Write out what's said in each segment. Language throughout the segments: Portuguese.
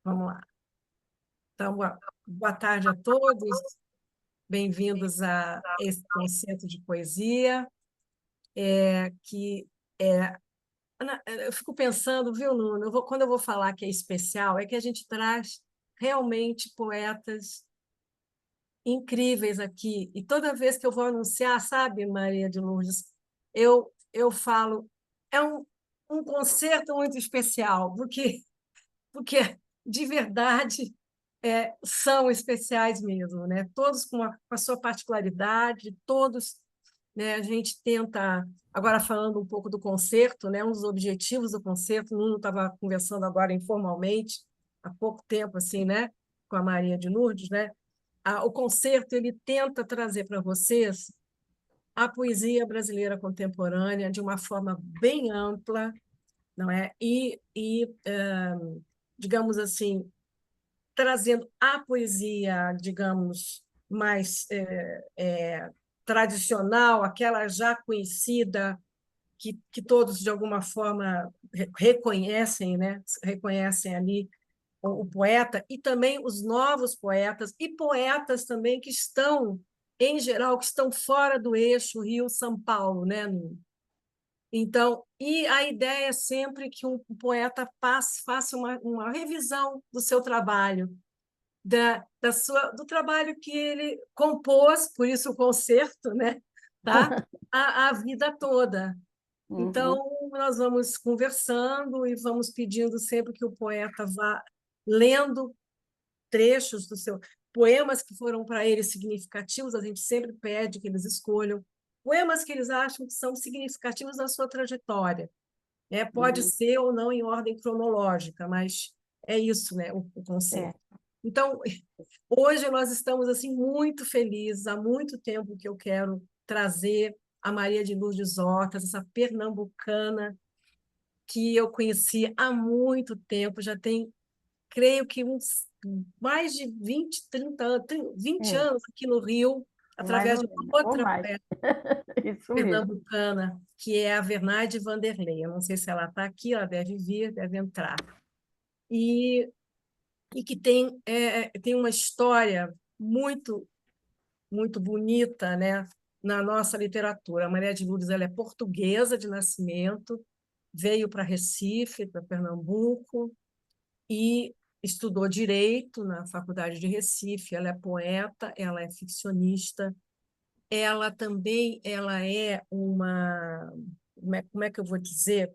Vamos lá. Então, boa tarde a todos. Bem-vindos a esse concerto de poesia, que é... Eu fico pensando, viu, Nuno? Quando eu vou falar que é especial, é que a gente traz realmente poetas incríveis aqui. E toda vez que eu vou anunciar, sabe, Maria de Lourdes, eu falo, é um concerto muito especial, porque de verdade são especiais mesmo, né? Todos com a sua particularidade, todos, né? A gente tenta, agora falando um pouco do concerto, né? Um dos objetivos do concerto, o Nuno estava conversando agora informalmente, há pouco tempo, assim, né? Com a Maria de Lourdes, né? O concerto ele tenta trazer para vocês a poesia brasileira contemporânea de uma forma bem ampla, não é? Digamos assim, trazendo a poesia, digamos, mais tradicional, aquela já conhecida, que todos, de alguma forma, reconhecem, né? Reconhecem ali o poeta, e também os novos poetas, e poetas também que estão, em geral, que estão fora do eixo Rio-São Paulo, né? Então, e a ideia é sempre que um poeta faça uma revisão do seu trabalho, do trabalho que ele compôs, por isso o concerto, né? Tá? A vida toda. Uhum. Então, nós vamos conversando e vamos pedindo sempre que o poeta vá lendo trechos do seu poemas que foram para eles significativos, a gente sempre pede que eles escolham poemas que eles acham que são significativos da sua trajetória, né? Pode Uhum. ser ou não em ordem cronológica, mas é isso, né, o conceito. É. Então, hoje nós estamos assim muito felizes, há muito tempo que eu quero trazer a Maria de Lourdes Hortas, essa pernambucana que eu conheci há muito tempo, já tem, creio que uns mais de 20, 30 anos, 20 É, anos aqui no Rio, mais através ou de uma menos, ou outra mais. poeta Isso mesmo. pernambucana, que é a Vernaide Vanderlei. Eu não sei se ela está aqui, ela deve vir, deve entrar. E, e que tem uma história muito bonita, né, na nossa literatura. A Maria de Lourdes ela é portuguesa de nascimento, veio para Recife, para Pernambuco, e estudou Direito na Faculdade de Recife. Ela é poeta, ela é ficcionista, ela também ela é uma... Como é que eu vou dizer?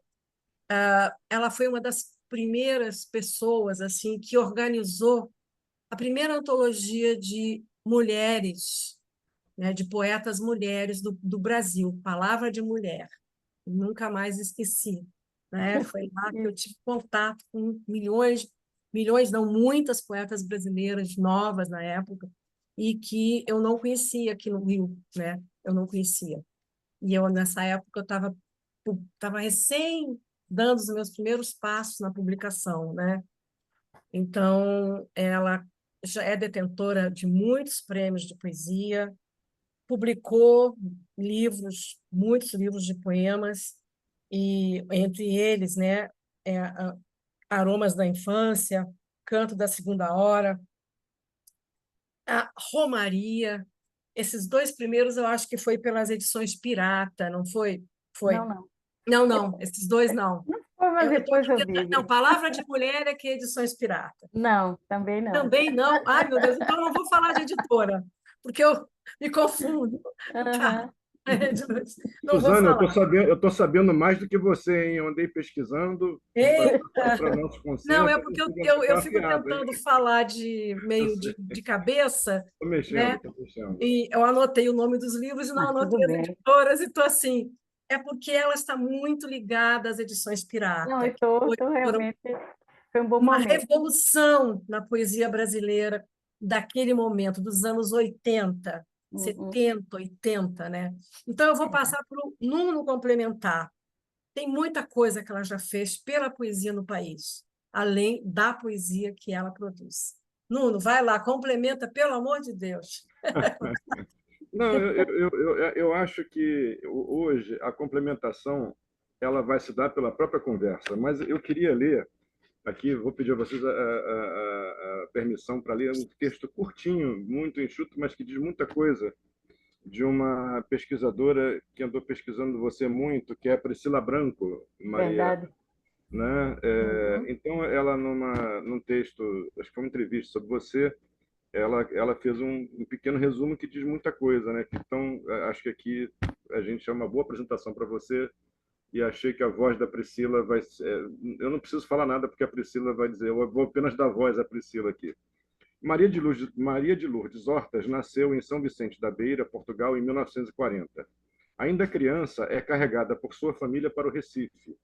Ela foi uma das primeiras pessoas assim que organizou a primeira antologia de mulheres, né, de poetas mulheres do Brasil, Palavra de Mulher. Nunca mais esqueci, né? Foi lá que eu tive contato com milhões, não, muitas poetas brasileiras novas na época, e que eu não conhecia aqui no Rio, né? Eu não conhecia. E eu, nessa época, eu estava recém dando os meus primeiros passos na publicação, né? Então, ela já é detentora de muitos prêmios de poesia, publicou muitos livros de poemas, e entre eles, né, Aromas da Infância, Canto da Segunda Hora, a Romaria. Esses dois primeiros eu acho que foi pelas edições Pirata, não foi? Não, Foi. não. Não, não, esses dois não. Não foi, mas Eu estou depois aqui eu tentando... Não, vi. Palavra de Mulher é que é edições Pirata. Não, também não. Também não. Ai, meu Deus, então eu não vou falar de editora, porque eu me confundo. Tá. Aham. Não vou Suzana, falar. eu tô sabendo mais do que você, hein? Eu andei pesquisando para Eita! nosso Não, é concerto, porque eu eu tô fico afiado, hein? tentando falar Eu meio sei. de cabeça, Tô mexendo, né? tô mexendo. E eu anotei o nome dos livros e não Ah, tudo anotei as bem. editoras, e estou assim. É porque ela está muito ligada às edições Não, pirata, eu que tô foram realmente. Foi um bom uma momento. revolução na poesia brasileira daquele momento, dos anos 80, Uhum. 70, 80, né? Então, eu vou passar para o Nuno complementar. Tem muita coisa que ela já fez pela poesia no país, além da poesia que ela produz. Nuno, vai lá, complementa, pelo amor de Deus. Não, eu acho que hoje a complementação ela vai se dar pela própria conversa, mas eu queria ler aqui, vou pedir a vocês a permissão para ler um texto curtinho, muito enxuto, mas que diz muita coisa, de uma pesquisadora que andou pesquisando você muito, que é a Priscila Branco, Maria, Verdade. né? Então, ela, num texto, acho que foi uma entrevista sobre você, ela fez um pequeno resumo que diz muita coisa, né? Então, acho que aqui a gente é uma boa apresentação para você, e achei que a voz da Priscila vai ser... Eu não preciso falar nada, porque a Priscila vai dizer, eu vou apenas dar voz à Priscila aqui. Maria de Lourdes Hortas nasceu em São Vicente da Beira, Portugal, em 1940. Ainda criança, é carregada por sua família para o Recife,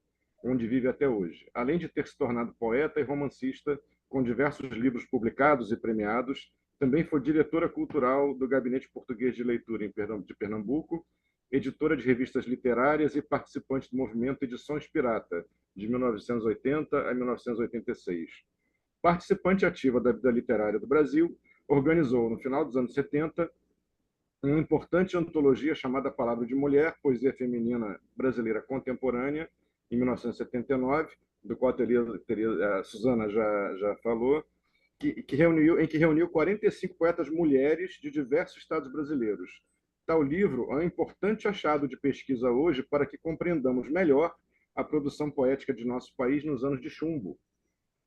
onde vive até hoje. Além de ter se tornado poeta e romancista, com diversos livros publicados e premiados, também foi diretora cultural do Gabinete Português de Leitura de Pernambuco, editora de revistas literárias e participante do movimento Edições Pirata, de 1980 a 1986. Participante ativa da vida literária do Brasil, organizou, no final dos anos 70, uma importante antologia chamada Palavra de Mulher, Poesia Feminina Brasileira Contemporânea, em 1979, do qual a Suzana já falou, em que reuniu 45 poetas mulheres de diversos estados brasileiros. Tal livro é um importante achado de pesquisa hoje para que compreendamos melhor a produção poética de nosso país nos anos de chumbo,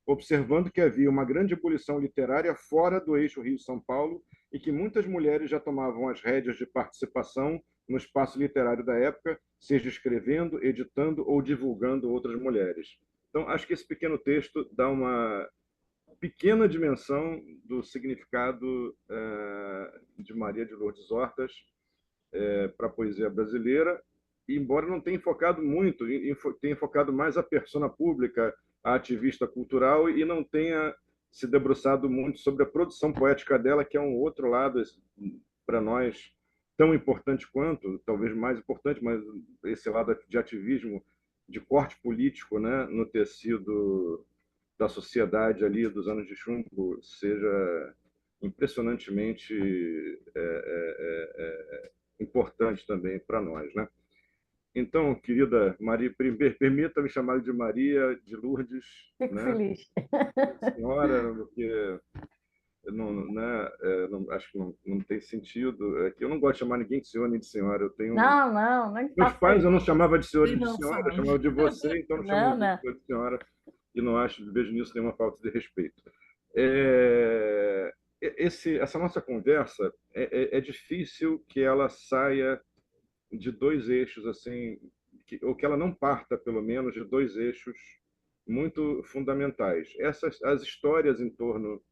observando que havia uma grande ebulição literária fora do eixo Rio-São Paulo e que muitas mulheres já tomavam as rédeas de participação no espaço literário da época, seja escrevendo, editando ou divulgando outras mulheres. Então, acho que esse pequeno texto dá uma pequena dimensão do significado de Maria de Lourdes Hortas para a poesia brasileira, embora não tenha focado muito, tenha focado mais a persona pública, a ativista cultural, e não tenha se debruçado muito sobre a produção poética dela, que é um outro lado, para nós, tão importante quanto, talvez mais importante, mas esse lado de ativismo, de corte político, né, no tecido da sociedade ali dos anos de chumbo, seja impressionantemente importante também para nós, né? Então, querida Maria, permita-me chamar de Maria de Lourdes, Fico né? feliz. Senhora, porque não, né, acho que não tem sentido. É que eu não gosto de chamar ninguém de senhor nem de senhora. Eu tenho Não meus faça pais eu isso. não chamava de senhor E e de não senhora, eu fala. chamava de você, então não chamo Não, ninguém de não. senhor e de senhora, e não vejo nisso nenhuma falta de respeito. Essa nossa conversa é difícil que ela saia de dois eixos, assim, ou que ela não parta, pelo menos, de dois eixos muito fundamentais. As histórias em torno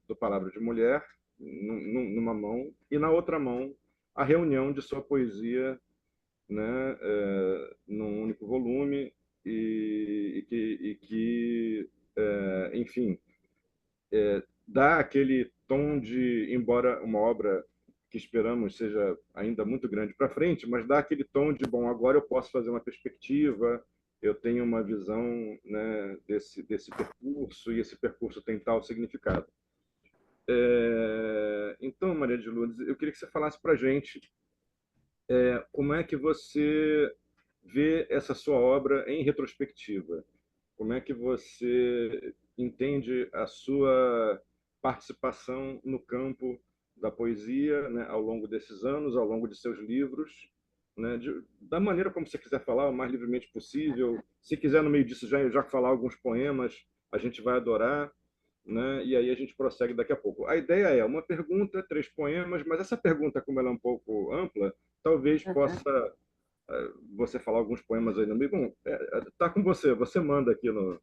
do Palavra de Mulher, numa mão, e na outra mão, a reunião de sua poesia, né, num único volume, enfim, dá aquele tom de, embora uma obra que esperamos seja ainda muito grande para frente, mas dá aquele tom de, bom, agora eu posso fazer uma perspectiva, eu tenho uma visão, né, desse percurso, e esse percurso tem tal significado. Então, Maria de Lourdes, eu queria que você falasse para a gente como é que você vê essa sua obra em retrospectiva. Como é que você entende a sua participação no campo da poesia, né, ao longo desses anos, ao longo de seus livros, né, da maneira como você quiser falar, o mais livremente possível. Se quiser, no meio disso, já falar alguns poemas, a gente vai adorar, né, e aí a gente prossegue daqui a pouco. A ideia é uma pergunta, três poemas, mas essa pergunta, como ela é um pouco ampla, talvez possa você falar alguns poemas aí no meio. Bom, tá com você, você manda aqui no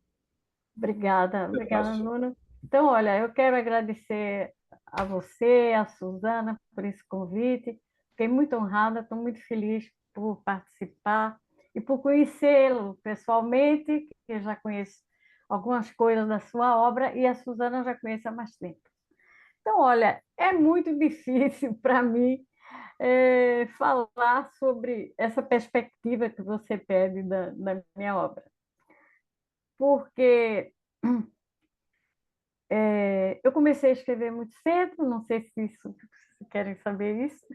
Obrigada, pedaço. Nuno. Então, olha, eu quero agradecer a você, a Suzana, por esse convite. Fiquei muito honrada, estou muito feliz por participar e por conhecê-lo pessoalmente, que eu já conheço algumas coisas da sua obra e a Suzana eu já conheço há mais tempo. Então, olha, é muito difícil para mim falar sobre essa perspectiva que você pede da minha obra, porque eu comecei a escrever muito cedo, não sei se isso se querem saber isso.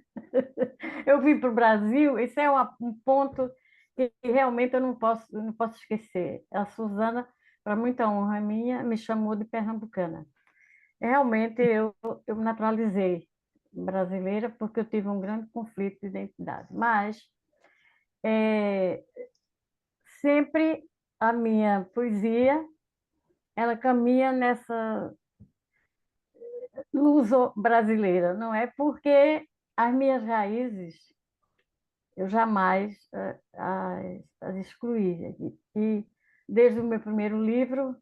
Eu vim para o Brasil, esse é um ponto que realmente eu não posso esquecer. A Suzana, para muita honra minha, me chamou de pernambucana. Realmente eu me naturalizei brasileira porque eu tive um grande conflito de identidade. Mas sempre a minha poesia ela caminha nessa luso-brasileira, não é? Porque as minhas raízes eu jamais as excluí. E desde o meu primeiro livro,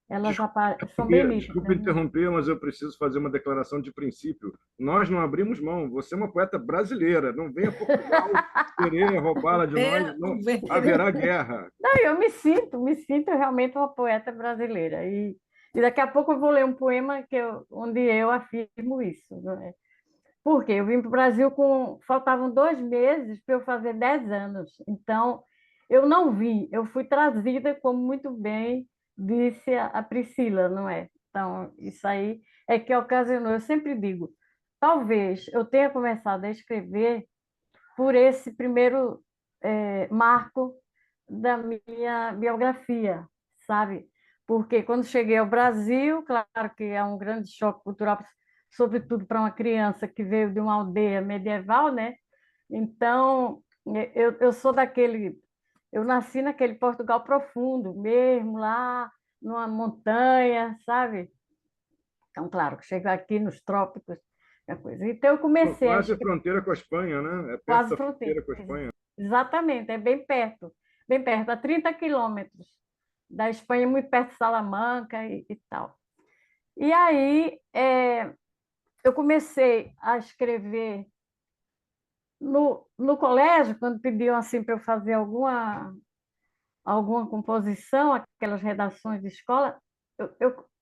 elas são bem Desculpa nítidas, né? interromper, mas eu preciso fazer uma declaração de princípio. Nós não abrimos mão. Você é uma poeta brasileira. Não venha Portugal querer roubá-la de nós. Não haverá guerra. Não, eu me sinto realmente uma poeta brasileira. E daqui a pouco eu vou ler um poema onde eu afirmo isso, não é? Porque eu vim para o Brasil faltavam 2 meses para eu fazer 10 anos. Então, eu não vim, eu fui trazida, como muito bem disse a Priscila, não é? Então, isso aí é que ocasionou. Eu sempre digo, talvez eu tenha começado a escrever por esse primeiro marco da minha biografia, sabe? Porque quando cheguei ao Brasil, claro que é um grande choque cultural, sobretudo para uma criança que veio de uma aldeia medieval, né? Então, eu sou daquele. Eu nasci naquele Portugal profundo, mesmo lá numa montanha, sabe? Então, claro, que chego aqui nos trópicos, é coisa. Então, eu comecei a Quase escrever, fronteira com a Espanha, né? É perto quase da fronteira. fronteira com a Espanha. Exatamente, é bem perto, a 30 quilômetros da Espanha, muito perto de Salamanca e tal. E aí, eu comecei a escrever no colégio, quando pediam assim para eu fazer alguma composição, aquelas redações de escola,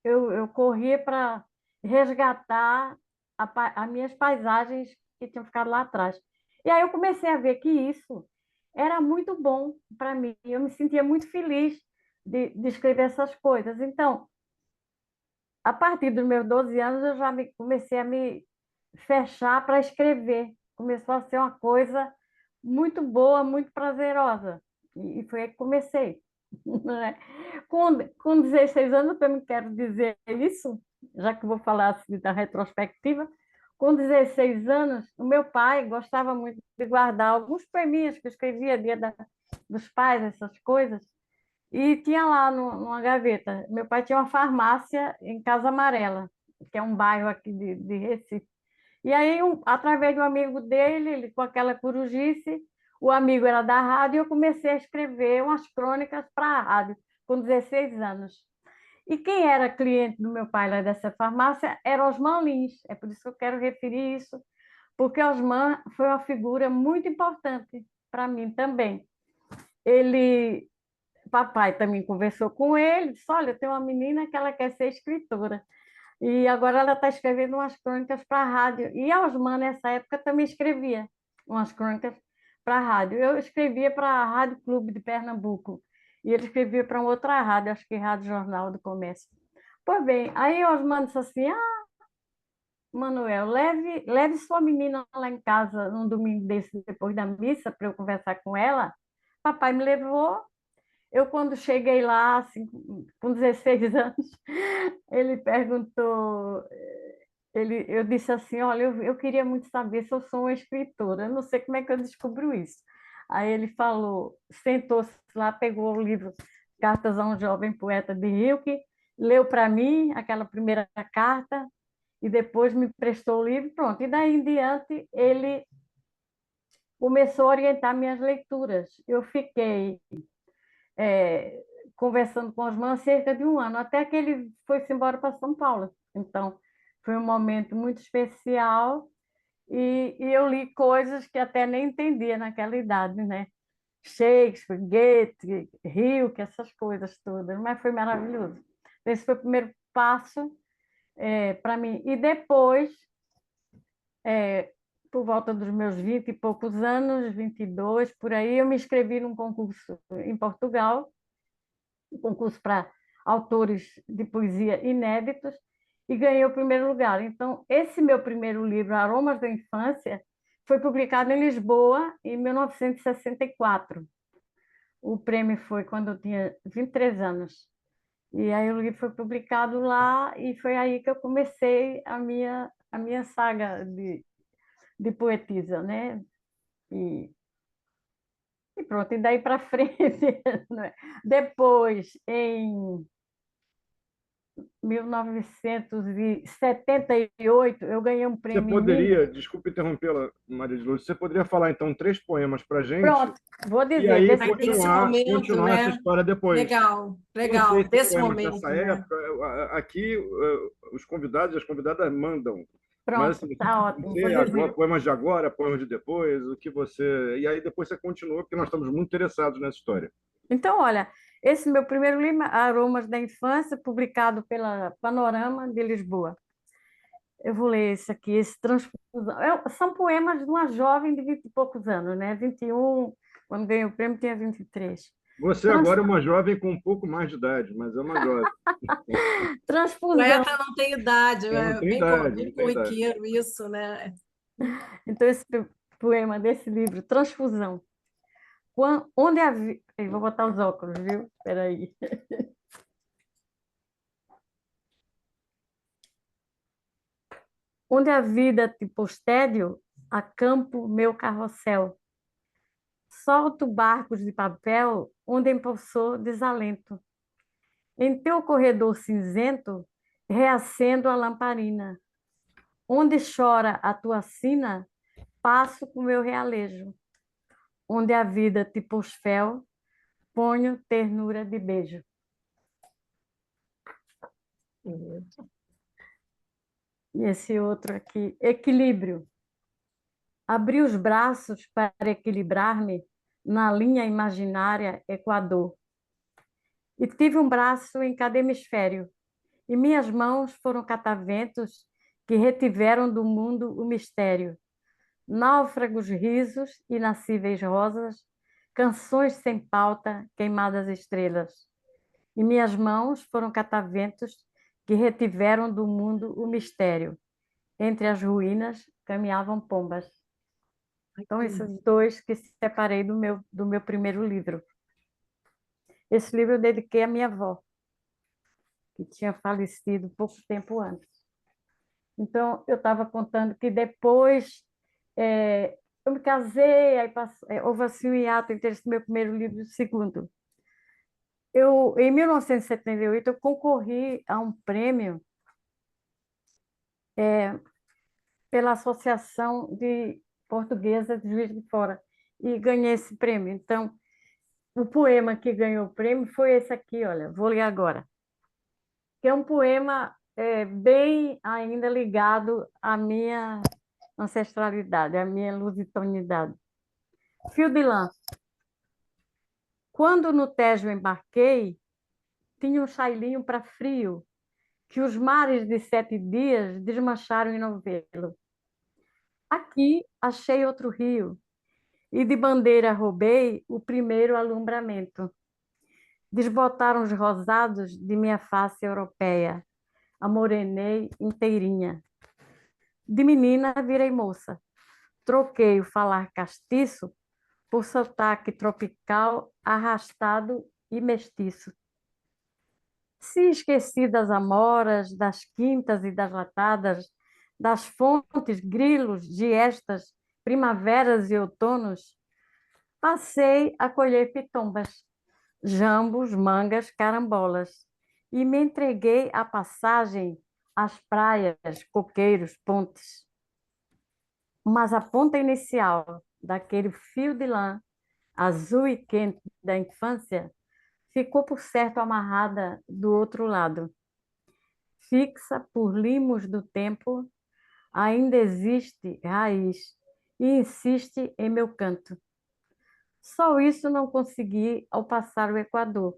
eu corria para resgatar as minhas paisagens que tinham ficado lá atrás. E aí eu comecei a ver que isso era muito bom para mim. Eu me sentia muito feliz de escrever essas coisas. Então, a partir dos meus 12 anos, eu já comecei a me fechar para escrever. Começou a ser uma coisa muito boa, muito prazerosa. E foi aí que comecei. Né? Com 16 anos, eu também quero dizer isso, já que vou falar assim, da retrospectiva. Com 16 anos, o meu pai gostava muito de guardar alguns poeminhas que eu escrevia, dos pais, essas coisas, e tinha lá numa gaveta. Meu pai tinha uma farmácia em Casa Amarela, que é um bairro aqui de Recife. E aí, através de um amigo dele, ele, com aquela corujice, o amigo era da rádio, e eu comecei a escrever umas crônicas para a rádio, com 16 anos. E quem era cliente do meu pai lá dessa farmácia era Osman Lins. É por isso que eu quero referir isso, porque Osman foi uma figura muito importante para mim também. Papai também conversou com ele, disse, olha, tem uma menina que ela quer ser escritora. E agora ela está escrevendo umas crônicas para a rádio. E a Osman, nessa época, também escrevia umas crônicas para a rádio. Eu escrevia para a Rádio Clube de Pernambuco. E ele escrevia para uma outra rádio, acho que Rádio Jornal do Comércio. Pois bem, aí Osman disse assim, Manuel, leve sua menina lá em casa num domingo desse, depois da missa, para eu conversar com ela. Papai me levou. Eu, quando cheguei lá, assim, com 16 anos, ele perguntou, eu disse assim, olha, eu queria muito saber se eu sou uma escritora, eu não sei como é que eu descubro isso. Aí ele falou, sentou-se lá, pegou o livro Cartas a um Jovem Poeta de Rilke, leu para mim aquela primeira carta e depois me prestou o livro, pronto. E daí em diante ele começou a orientar minhas leituras. Eu fiquei conversando com os mãos cerca de um ano, até que ele foi-se embora para São Paulo. Então, foi um momento muito especial e eu li coisas que até nem entendia naquela idade, né? Shakespeare, Goethe, Rilke, essas coisas todas, mas foi maravilhoso. Esse foi o primeiro passo para mim. E depois, por volta dos meus 20 e poucos anos, 22, por aí, eu me inscrevi num concurso em Portugal, um concurso para autores de poesia inéditos, e ganhei o primeiro lugar. Então, esse meu primeiro livro, Aromas da Infância, foi publicado em Lisboa em 1964. O prêmio foi quando eu tinha 23 anos. E aí o livro foi publicado lá e foi aí que eu comecei a minha saga de poetisa, né? E, e pronto, e daí para frente, né? Depois, em 1978, eu ganhei um Você prêmio em Minas. poderia, desculpe interrompê-la, Maria de Lourdes, você poderia falar então 3 poemas para a gente Pronto, vou e dizer, aí Aí tem esse momento, continuar essa né? história depois. Legal, Não sei legal, se desse poemas dessa momento, né? época, aqui os convidados e as convidadas mandam, mas pronto, assim, tá não ótimo, vou sei agora, dizer. poemas de agora, poemas de depois, o que você. E aí depois você continua, porque nós estamos muito interessados nessa história. Então, olha, esse meu primeiro livro, Aromas da Infância, publicado pela Panorama de Lisboa. Eu vou ler esse aqui, esse Transfusão. São poemas de uma jovem de 20 e poucos anos, né? 21, quando ganhei o prêmio, tinha 23. Você Trans, agora é uma jovem com um pouco mais de idade, mas é uma jovem. Transfusão. Poeta não tem idade, É, não é tem idade, não bem tem idade. corriqueiro isso, né? Então, esse poema desse livro, Transfusão. Onde a vida... Vou botar os óculos, viu? Espera aí. Onde a vida te pôs tédio, acampo meu carrossel. Solto barcos de papel onde empoçou desalento. Em teu corredor cinzento, reacendo a lamparina. Onde chora a tua sina, passo com meu realejo. Onde a vida te pôs fel, ponho ternura de beijo. E esse outro aqui, equilíbrio. Abri os braços para equilibrar-me na linha imaginária Equador. E tive um braço em cada hemisfério, e minhas mãos foram cataventos que retiveram do mundo o mistério. Náufragos risos, inacíveis rosas, canções sem pauta, queimadas estrelas. E minhas mãos foram cataventos que retiveram do mundo o mistério. Entre as ruínas caminhavam pombas. Então, esses dois que separei do meu primeiro livro. Esse livro eu dediquei à minha avó, que tinha falecido pouco tempo antes. Então, eu estava contando que depois eu me casei, aí houve assim um hiato entre esse meu primeiro livro e o segundo. Em 1978, eu concorri a um prêmio pela Associação de Portuguesa de Juiz de Fora e ganhei esse prêmio. Então, o poema que ganhou o prêmio foi esse aqui, olha, vou ler agora, que é um poema bem ainda ligado à minha ancestralidade, à minha lusitанidade. Fio de lã. Quando no Tejo embarquei, tinha um chailinho para frio, que os mares de 7 dias desmancharam em novelo. Aqui achei outro rio, e de bandeira roubei o primeiro alumbramento. Desbotaram os rosados de minha face europeia, amorenei inteirinha. De menina virei moça, troquei o falar castiço por sotaque tropical, arrastado e mestiço. Se esqueci das amoras, das quintas e das latadas, das fontes, grilos, giestas, primaveras e outonos, passei a colher pitombas, jambos, mangas, carambolas, e me entreguei à passagem às praias, coqueiros, pontes. Mas a ponta inicial daquele fio de lã, azul e quente da infância, ficou por certo amarrada do outro lado. Fixa por limos do tempo, ainda existe raiz e insiste em meu canto. Só isso não consegui ao passar o Equador,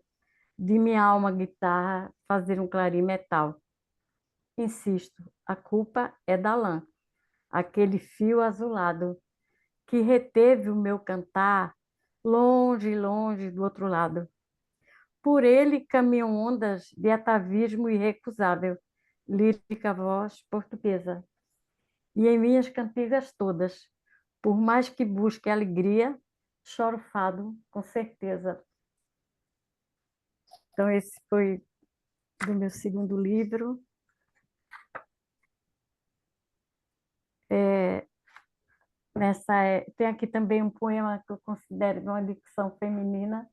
de minha alma guitarra fazer um clarim metal. Insisto, a culpa é da lã, aquele fio azulado que reteve o meu cantar longe, longe do outro lado. Por ele caminham ondas de atavismo irrecusável, lírica voz portuguesa. E em minhas cantigas todas, por mais que busque alegria, choro fado com certeza. Então, esse foi do meu segundo livro. Tem aqui também um poema que eu considero de uma dicção feminina,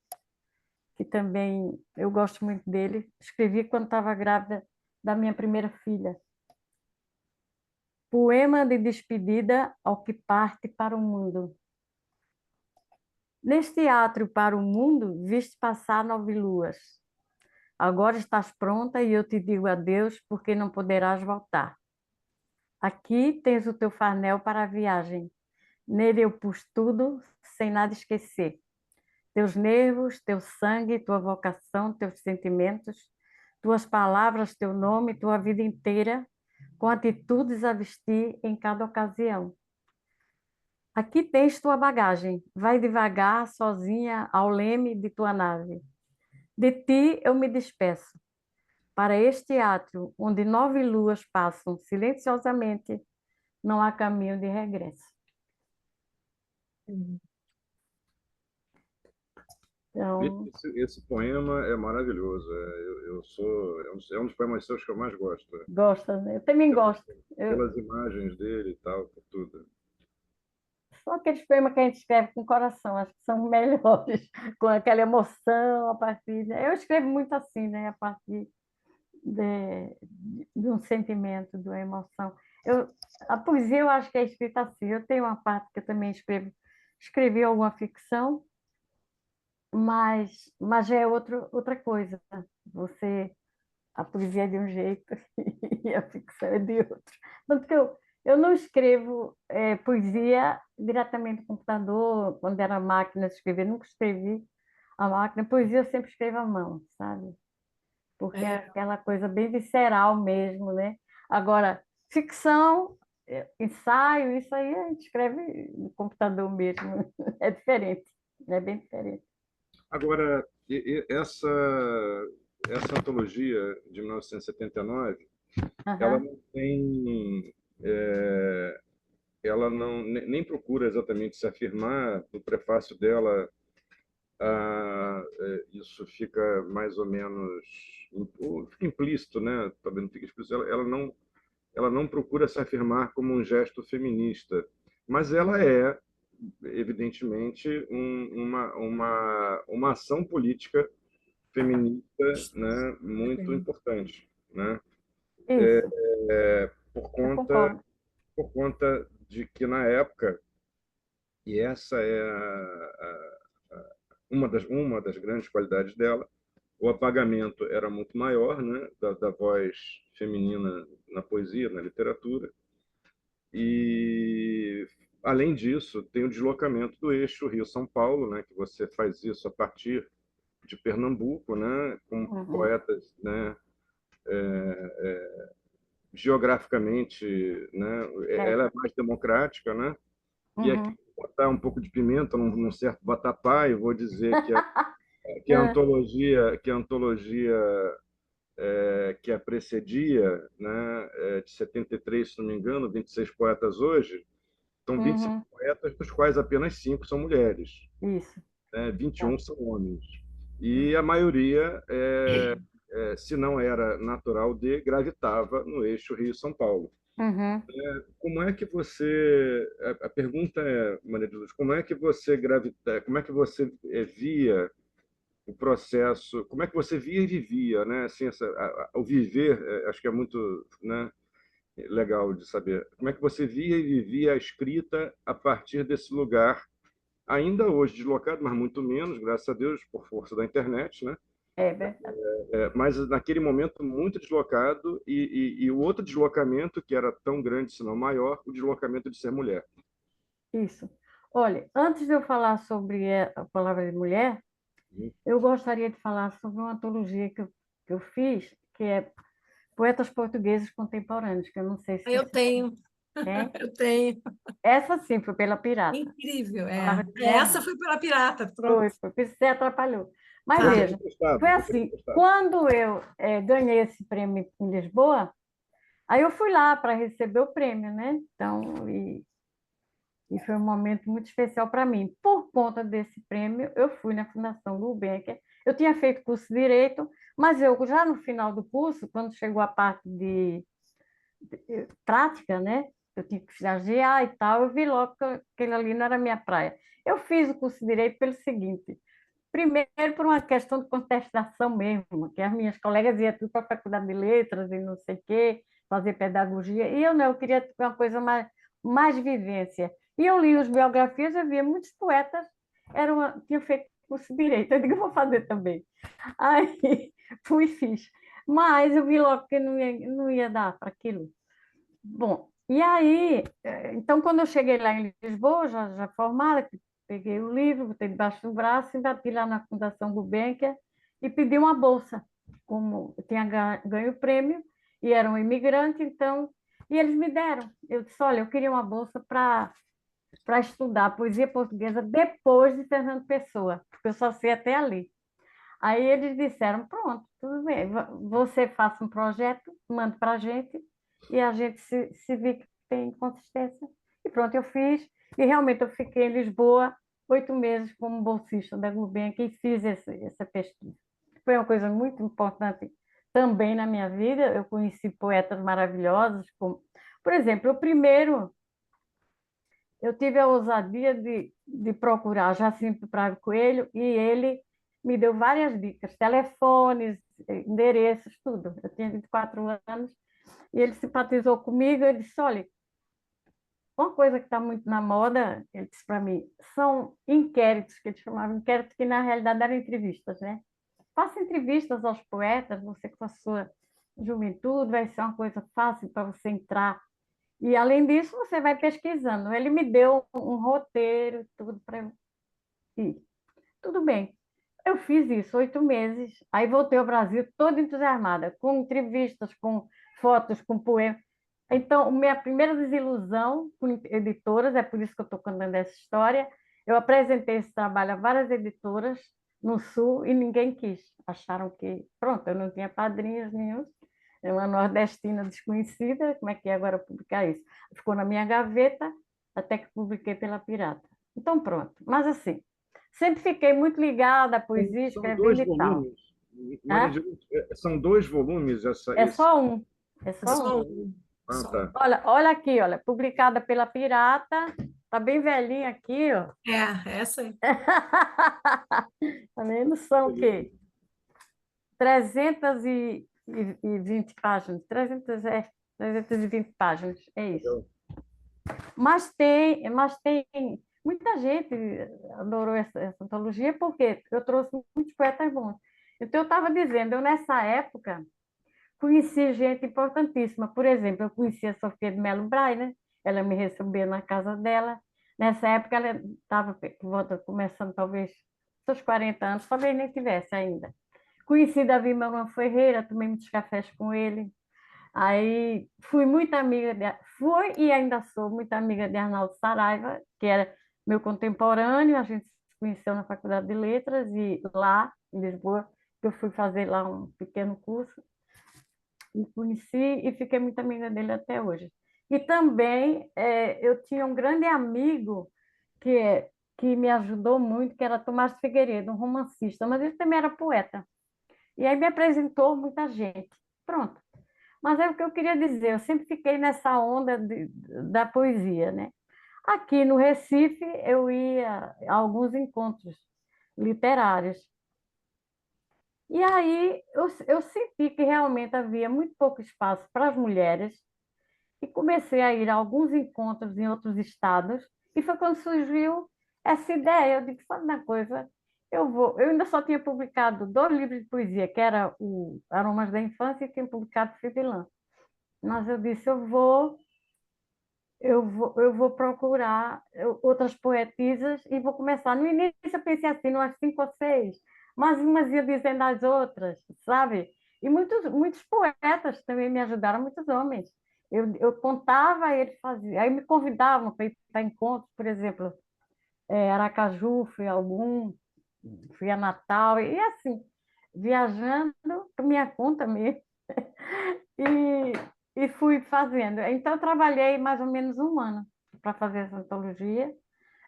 que também eu gosto muito dele. Escrevi quando estava grávida da minha primeira filha. Poema de despedida ao que parte para o mundo. Neste átrio para o mundo, viste passar 9 luas. Agora estás pronta e eu te digo adeus, porque não poderás voltar. Aqui tens o teu farnel para a viagem. Nele eu pus tudo, sem nada esquecer. Teus nervos, teu sangue, tua vocação, teus sentimentos, tuas palavras, teu nome, tua vida inteira, com atitudes a vestir em cada ocasião. Aqui tens tua bagagem, vai devagar, sozinha, ao leme de tua nave. De ti eu me despeço. Para este átrio, onde 9 luas passam silenciosamente, não há caminho de regresso. Então, Esse poema é maravilhoso. É um dos poemas seus que eu mais gosto. gosta, né? Eu também gosto. Pelas imagens dele e tal, por tudo. Só aqueles poemas que a gente escreve com o coração, acho que são melhores, com aquela emoção, a partir eu escrevo muito assim, né? A partir de um sentimento, de uma emoção. A poesia eu acho que é escrita assim. Eu tenho uma parte que eu também escrevi alguma ficção, mas já é outra coisa. A poesia é de um jeito e a ficção é de outro. Tanto que eu não escrevo poesia diretamente no computador, quando era máquina de escrever, nunca escrevi a máquina. Poesia eu sempre escrevo à mão, sabe? Porque é aquela coisa bem visceral mesmo, né? Agora, ficção, ensaio, isso aí a gente escreve no computador mesmo. É diferente, é bem diferente. Agora, essa antologia de 1979, ela Aham. não tem, ela não nem procura exatamente se afirmar. No prefácio dela, isso fica mais ou menos fica implícito, né? Talvez não fique explícito. Ela não procura se afirmar como um gesto feminista, mas ela é, evidentemente, uma ação política feminista, né, muito Sim. importante, né? Isso, Por eu conta, concordo. por conta de que, na época, e essa é uma das grandes qualidades dela, o apagamento era muito maior, né, da voz feminina na poesia, na literatura, e, além disso, tem o deslocamento do eixo Rio-São Paulo, né, que você faz isso a partir de Pernambuco, né, com Uhum. poetas, né, geograficamente, né, É. ela é mais democrática, né? E aqui Uhum. vou botar um pouco de pimenta num certo vatapá e vou dizer que a É. antologia, que a precedia, né, de 73, se não me engano, 26 poetas hoje, são 25 Uhum. poetas, dos quais apenas 5 são mulheres, Isso. né, É. 21 são homens. E a maioria, se não era natural de, gravitava no eixo Rio-São Paulo. Uhum. Como é que você, a pergunta é, Maria de Luz, como é que você como é que você via o processo, como é que você via e vivia, né? Assim, o viver, acho que é muito, né, legal de saber. Como é que você via e vivia a escrita a partir desse lugar, ainda hoje deslocado, mas muito menos, graças a Deus, por força da internet, né? É verdade. Mas naquele momento muito deslocado e o outro deslocamento que era tão grande, se não maior, o deslocamento de ser mulher. Isso. Olha, antes de eu falar sobre a palavra de mulher, eu gostaria de falar sobre uma antologia que eu fiz, que é Poetas Portugueses Contemporâneos, que eu não sei se Eu você tenho, tem. eu tenho. Essa sim foi pela Pirata. Incrível, Palavra é. de Essa Mulher, foi pela Pirata, pronto. foi, você atrapalhou. Mas Tá. Esse é veja, emprestado, foi esse é assim, emprestado. quando eu ganhei esse prêmio em Lisboa, Aí eu fui lá para receber o prêmio, né? Então, e foi um momento muito especial para mim. Por conta desse prêmio, eu fui na Fundação Gulbenkian. Eu tinha feito curso de Direito, mas eu já no final do curso, quando chegou a parte de prática, né? Eu tinha que estagiar e tal, eu vi logo que aquele ali não era minha praia. Eu fiz o curso de Direito pelo seguinte: primeiro, por uma questão de contestação mesmo, que as minhas colegas iam tudo para a Faculdade de Letras e não sei o quê, fazer pedagogia, e eu não, eu queria ter uma coisa mais vivência. E eu li as biografias, eu via muitos poetas tinham feito curso de Direito, eu digo, eu vou fazer também. Aí fui e fiz. Mas eu vi logo que não ia dar para aquilo. Bom, e aí, então, quando eu cheguei lá em Lisboa, já formada, peguei o livro, botei debaixo do braço, e bati lá na Fundação Gulbenkian e pedi uma bolsa, como eu tinha ganho o prêmio e era um imigrante, então, e eles me deram. Eu disse, olha, eu queria uma bolsa para estudar poesia portuguesa depois de Fernando Pessoa, porque eu só sei até ali. Aí eles disseram, pronto, tudo bem, você faça um projeto, mande para a gente se vê que tem consistência. E pronto, eu fiz, e realmente eu fiquei em Lisboa 8 meses como bolsista da Gulbenkian e fiz essa pesquisa. Foi uma coisa muito importante também na minha vida, eu conheci poetas maravilhosos, como, por exemplo, o primeiro, eu tive a ousadia de procurar Jacinto Prado Coelho e ele me deu várias dicas, telefones, endereços, tudo. Eu tinha 24 anos e ele simpatizou comigo. Ele disse: olha, uma coisa que está muito na moda, ele disse para mim, são inquéritos, que ele chamava inquéritos, que na realidade eram entrevistas, né? Faça entrevistas aos poetas, você com a sua juventude, vai ser uma coisa fácil para você entrar. E, além disso, você vai pesquisando. Ele me deu um roteiro, tudo para eu ir. Tudo bem. Eu fiz isso 8 meses, aí voltei ao Brasil toda entusiasmada, com entrevistas, com fotos, com poemas. Então, minha primeira desilusão com editoras, é por isso que eu estou contando essa história, eu apresentei esse trabalho a várias editoras no Sul e ninguém quis. Acharam que, pronto, eu não tinha padrinhos nenhum, é uma nordestina desconhecida, como é que é agora publicar isso? Ficou na minha gaveta, até que publiquei pela Pirata. Então, pronto. Mas, assim, sempre fiquei muito ligada à poesia, São dois escrevendo e tal. volumes. Hã? São 2 volumes É só um. É É só um. só um. Ah, Só tá. um. Olha aqui, olha, publicada pela Pirata, tá bem velhinha aqui, ó. Essa aí. Tá vendo? São o quê? 320 páginas. 320 páginas, é isso. Mas tem muita gente adorou essa antologia porque eu trouxe muitos poetas bons. Então, eu estava dizendo, eu nessa época conheci gente importantíssima. Por exemplo, eu conheci a Sofia de Mello Brainer, ela me recebeu na casa dela. Nessa época, ela estava começando, talvez, seus 40 anos, talvez nem tivesse ainda. Conheci Davi Manuel Ferreira, tomei muitos cafés com ele. Aí fui muito amiga, fui e ainda sou muito amiga de Arnaldo Saraiva, que era meu contemporâneo. A gente se conheceu na Faculdade de Letras e lá em Lisboa, eu fui fazer lá um pequeno curso e conheci e fiquei muito amiga dele até hoje. E também eu tinha um grande amigo que me ajudou muito, que era Tomás Figueiredo, um romancista, mas ele também era poeta. E aí me apresentou muita gente. Pronto. Mas é o que eu queria dizer, eu sempre fiquei nessa onda da poesia, né? Aqui no Recife, eu ia a alguns encontros literários. E aí eu senti que realmente havia muito pouco espaço para as mulheres e comecei a ir a alguns encontros em outros estados e foi quando surgiu essa ideia. Eu disse, sabe uma coisa, eu ainda só tinha publicado 2 livros de poesia, que era o Aromas da Infância e tinha publicado Fivilã. Mas eu disse, eu vou procurar outras poetisas e vou começar. No início eu pensei assim, umas 5 ou 6, mas umas ia dizendo às outras, sabe? E muitos poetas também me ajudaram, muitos homens. Eu contava, eles faziam, aí me convidavam para ir para encontros, por exemplo, Aracaju, fui a algum, fui a Natal, e assim, viajando por minha conta mesmo. E e fui fazendo. Então, eu trabalhei mais ou menos um ano para fazer essa antologia.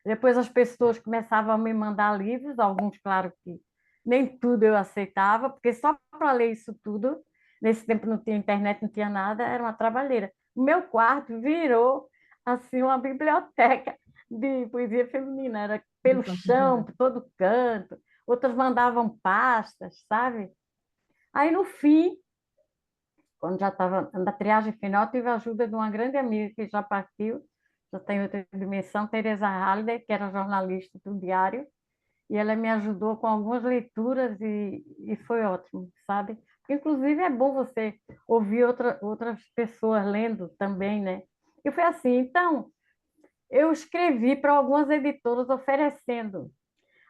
Depois as pessoas começavam a me mandar livros, alguns, claro que nem tudo eu aceitava, porque só para ler isso tudo, nesse tempo não tinha internet, não tinha nada, era uma trabalheira. O meu quarto virou assim uma biblioteca de poesia feminina, era pelo chão, por todo canto. Outras mandavam pastas, sabe? Aí no fim, quando já estava na triagem final, tive a ajuda de uma grande amiga que já partiu, já tem outra dimensão, Teresa Halliday, que era jornalista do Diário, e ela me ajudou com algumas leituras e foi ótimo, sabe? Inclusive é bom você ouvir outras pessoas lendo também, né? E foi assim, então, eu escrevi para algumas editoras oferecendo.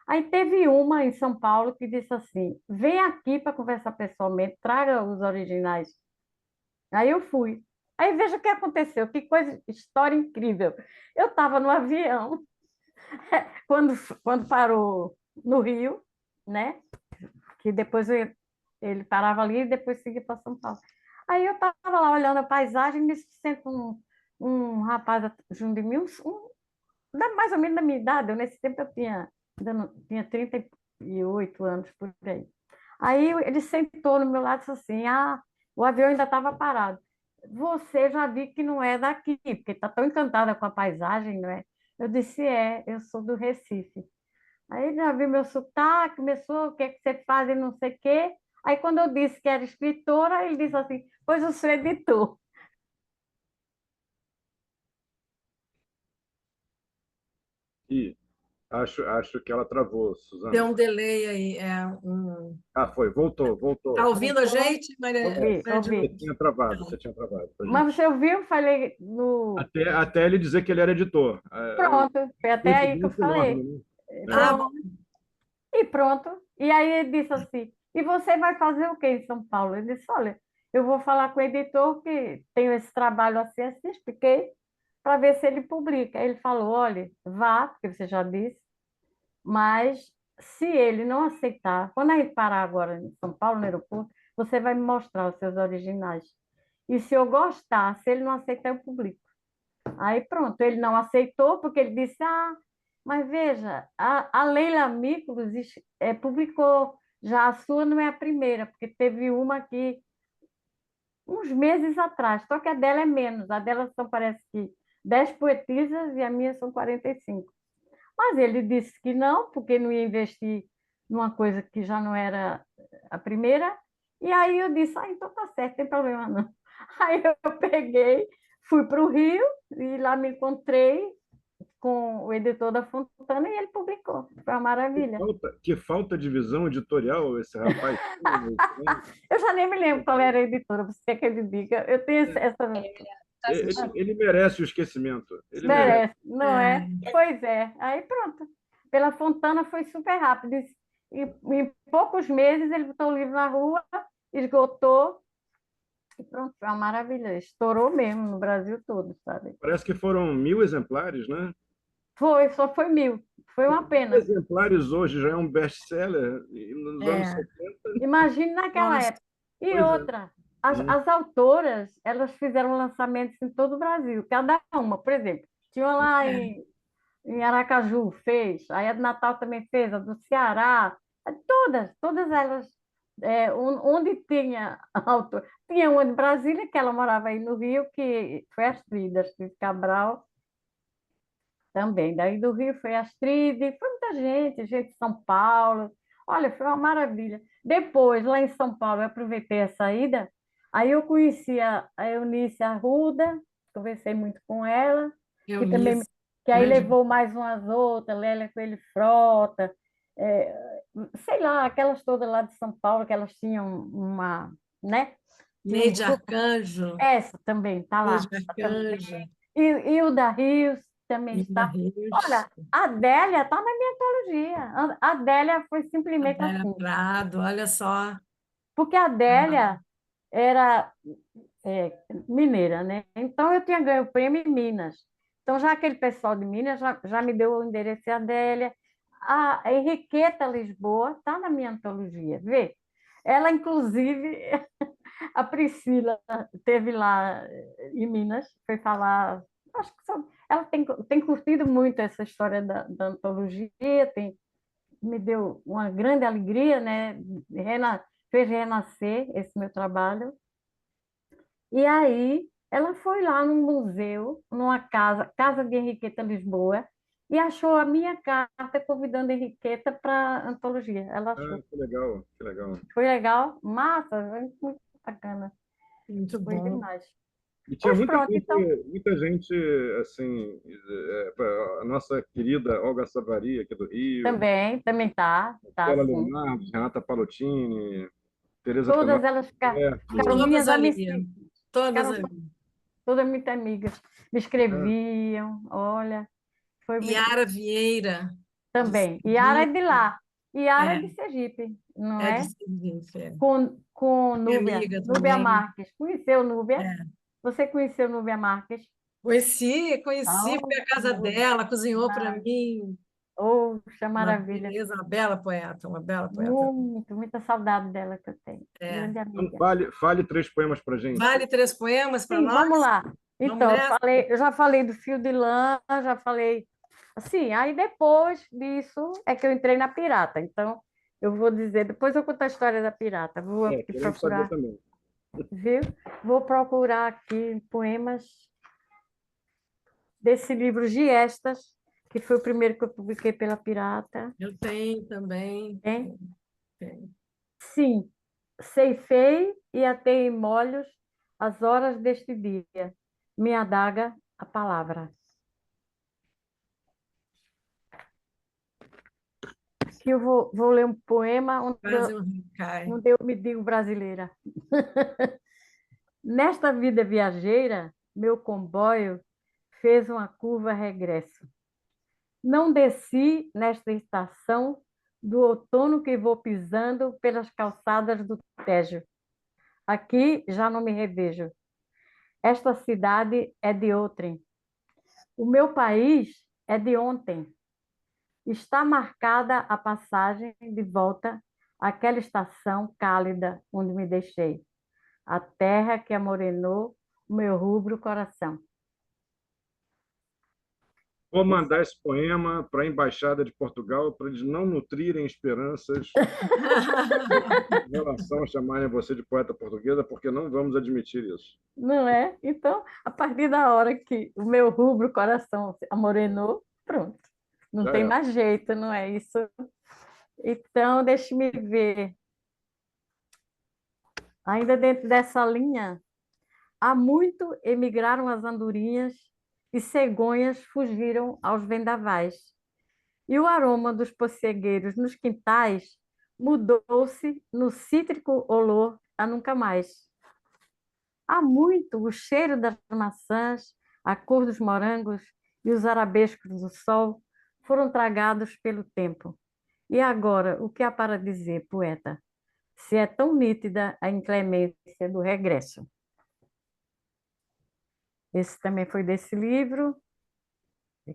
Aí teve uma em São Paulo que disse assim: vem aqui para conversar pessoalmente, traga os originais. Aí eu fui. Aí veja o que aconteceu, que coisa, história incrível. Eu estava no avião, quando, quando parou no Rio, né? Que depois ele parava ali e depois seguia para São Paulo. Aí eu estava lá olhando a paisagem e me sento um rapaz junto de mim, mais ou menos da minha idade. Nesse tempo eu tinha 38 anos, por aí. Aí ele sentou no meu lado e disse assim: ah, o avião ainda estava parado. Você já vi que não é daqui, porque está tão encantada com a paisagem, não é? Eu disse: é, eu sou do Recife. Aí ele já viu meu sotaque, começou, o que é que você faz e não sei o quê. Aí quando eu disse que era escritora, ele disse assim: pois eu sou editor. E acho que ela travou, Deu Suzana. um delay aí. Ah, foi, voltou, Tá voltou. ouvindo a Voltou? gente, Maria Ouvi, Você ouvi. tinha travado, Então, você tinha travado pra gente. Mas você ouviu? Eu falei no. Até ele dizer que ele era editor. Pronto, foi até aí que eu Coincidência enorme, falei. né? É. bom. Pronto. E pronto. E aí ele disse assim: e você vai fazer o quê em São Paulo? Ele disse: olha, eu vou falar com o editor que tenho esse trabalho assim, assim, expliquei, para ver se ele publica. Aí ele falou: olha, vá, porque você já disse, mas se ele não aceitar, quando a gente parar agora em São Paulo, no aeroporto, você vai me mostrar os seus originais. E se eu gostar, se ele não aceitar, eu publico. Aí pronto, ele não aceitou, porque ele disse: ah, mas veja, a Leila Mícolos publicou, já a sua não é a primeira, porque teve uma aqui uns meses atrás, só que a dela é menos, a dela são, parece que 10 poetisas e a minha são 45. Mas ele disse que não, porque não ia investir numa coisa que já não era a primeira. E aí eu disse: ah, então tá certo, tem problema não. Aí eu peguei, fui para o Rio e lá me encontrei com o editor da Fontana e ele publicou. Foi uma maravilha. Que falta de visão editorial esse rapaz tem, né? Eu já nem me lembro qual era a editora, você quer que ele diga? Eu tenho essa. Tá assistindo. Ele merece o esquecimento. Ele merece. Merece, não é? Pois é. Aí pronto. Pela Fontana foi super rápido. Em poucos meses ele botou o livro na rua, esgotou e pronto, foi uma maravilha. Estourou mesmo no Brasil todo, sabe? Parece que foram 1.000 exemplares, né? Foi, só foi 1.000. Foi uma 1.000 pena. exemplares hoje já é um best-seller. E nos anos É. 70, Imagine naquela Nossa, época. E pois é. outra, as autoras, elas fizeram lançamentos em todo o Brasil, cada uma. Por exemplo, tinha uma lá é. em Aracaju, fez, aí a de Natal também fez, a do Ceará, todas elas, onde tinha autor. Tinha uma de Brasília, que ela morava aí no Rio, que foi Astrid Cabral também. Daí do Rio foi Astrid, foi muita gente de São Paulo. Olha, foi uma maravilha. Depois, lá em São Paulo, eu aproveitei a saída, aí eu conheci a Eunice Arruda, conversei muito com ela, que também Eunice, que aí grande. levou mais umas outras, Lélia Coelho Frota, sei lá, aquelas todas lá de São Paulo, que elas tinham uma, né? Tinha um Neide grupo, Arcanjo. essa também, tá lá. Neide Arcanjo. E o da Rios também Hilda está. Rios. Olha, a Adélia está na minha antologia. A Adélia foi simplesmente Adélia assim, Prado, olha só. porque a Adélia era mineira, né? Então eu tinha ganho o prêmio em Minas. Então já aquele pessoal de Minas já me deu o endereço da Adélia. A Henriqueta Lisboa está na minha antologia, vê? Ela, inclusive, A Priscila teve lá em Minas, foi falar, acho que ela tem curtido muito essa história da antologia, me deu uma grande alegria, né? Fez renascer esse meu trabalho. E aí ela foi lá num museu, numa Casa de Henriqueta Lisboa, e achou a minha carta convidando a Henriqueta para a antologia. Ela Ah, achou. que legal, que legal. Foi legal, massa, foi muito bacana, Muito foi bom. demais. E tinha Pois pronto, então, muita gente, assim, a nossa querida Olga Savary, aqui do Rio, também tá, Stella assim. Leonardo, Renata Palottini, Teresa Todas Camargo elas ficaram Neto, Todas minhas ali, amiguinhas, todas ficaram ali. todas muito amigas. Me né? escreviam, olha, foi Yara Vieira, de também. Yara é de Sergipe, lá, Yara é é, de Sergipe, não é de é? Sergipe, é. Com Minha Núbia, amiga Núbia também. Marques. Conheceu Núbia? É. Você conheceu Núbia Marques? Conheci, fui Oh, à casa Núbia, dela, cozinhou para mara- mim. Oxa, Uma maravilha. beleza, uma bela poeta, uma bela poeta. Muita saudade dela que eu tenho. É. Grande Então, amiga. fale três poemas para gente. Vale três poemas para Sim, vamos nós? lá. Vamos Então, nessa? eu já falei do fio de lã, já falei. Assim, aí depois disso é que eu entrei na pirata. Então, eu vou dizer, depois eu conto a história da pirata. Vou aqui Queremos saber procurar, também. viu? Vou procurar aqui poemas desse livro Giestas, que foi o primeiro que eu publiquei pela Pirata. Eu tenho também. Hein? Tenho. Sim, ceifei e atei em molhos as horas deste dia. Minha adaga, a palavra. Que eu vou ler um poema Quase um rincai. onde eu me digo brasileira. Nesta vida viajeira, meu comboio fez uma curva regresso. Não desci nesta estação do outono que vou pisando pelas calçadas do Tejo. Aqui já não me revejo. Esta cidade é de outrem. O meu país é de ontem. Está marcada a passagem de volta àquela estação cálida onde me deixei. A terra que amorenou o meu rubro coração. Vou mandar esse poema para a Embaixada de Portugal para eles não nutrirem esperanças em relação a chamarem você de poeta portuguesa, porque não vamos admitir isso. Não é? Então, a partir da hora que o meu rubro coração se amorenou, pronto. Não Já tem é. mais jeito, não é isso? Então, deixe-me ver. Ainda dentro dessa linha, há muito emigraram as andorinhas e cegonhas fugiram aos vendavais. E o aroma dos possegueiros nos quintais mudou-se no cítrico olor a nunca mais. Há muito o cheiro das maçãs, a cor dos morangos e os arabescos do sol foram tragados pelo tempo. E agora, o que há para dizer, poeta, se é tão nítida a inclemência do regresso? Esse também foi desse livro,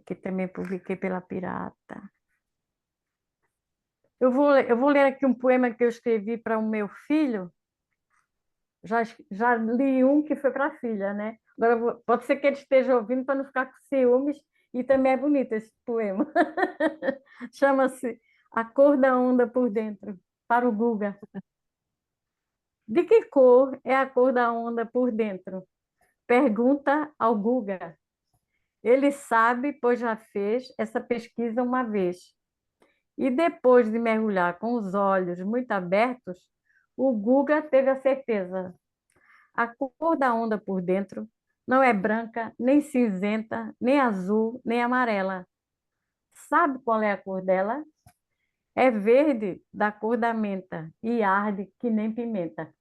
que também publiquei pela Pirata. Eu vou ler aqui um poema que eu escrevi para o meu filho. Já li um que foi para a filha, né? Agora, pode ser que ele esteja ouvindo para não ficar com ciúmes, e também é bonito esse poema. Chama-se A Cor da Onda por Dentro, para o Guga. De que cor é a cor da onda por dentro? Pergunta ao Guga. Ele sabe, pois já fez essa pesquisa uma vez. E depois de mergulhar com os olhos muito abertos, o Guga teve a certeza. A cor da onda por dentro não é branca, nem cinzenta, nem azul, nem amarela. Sabe qual é a cor dela? É verde, da cor da menta, e arde que nem pimenta.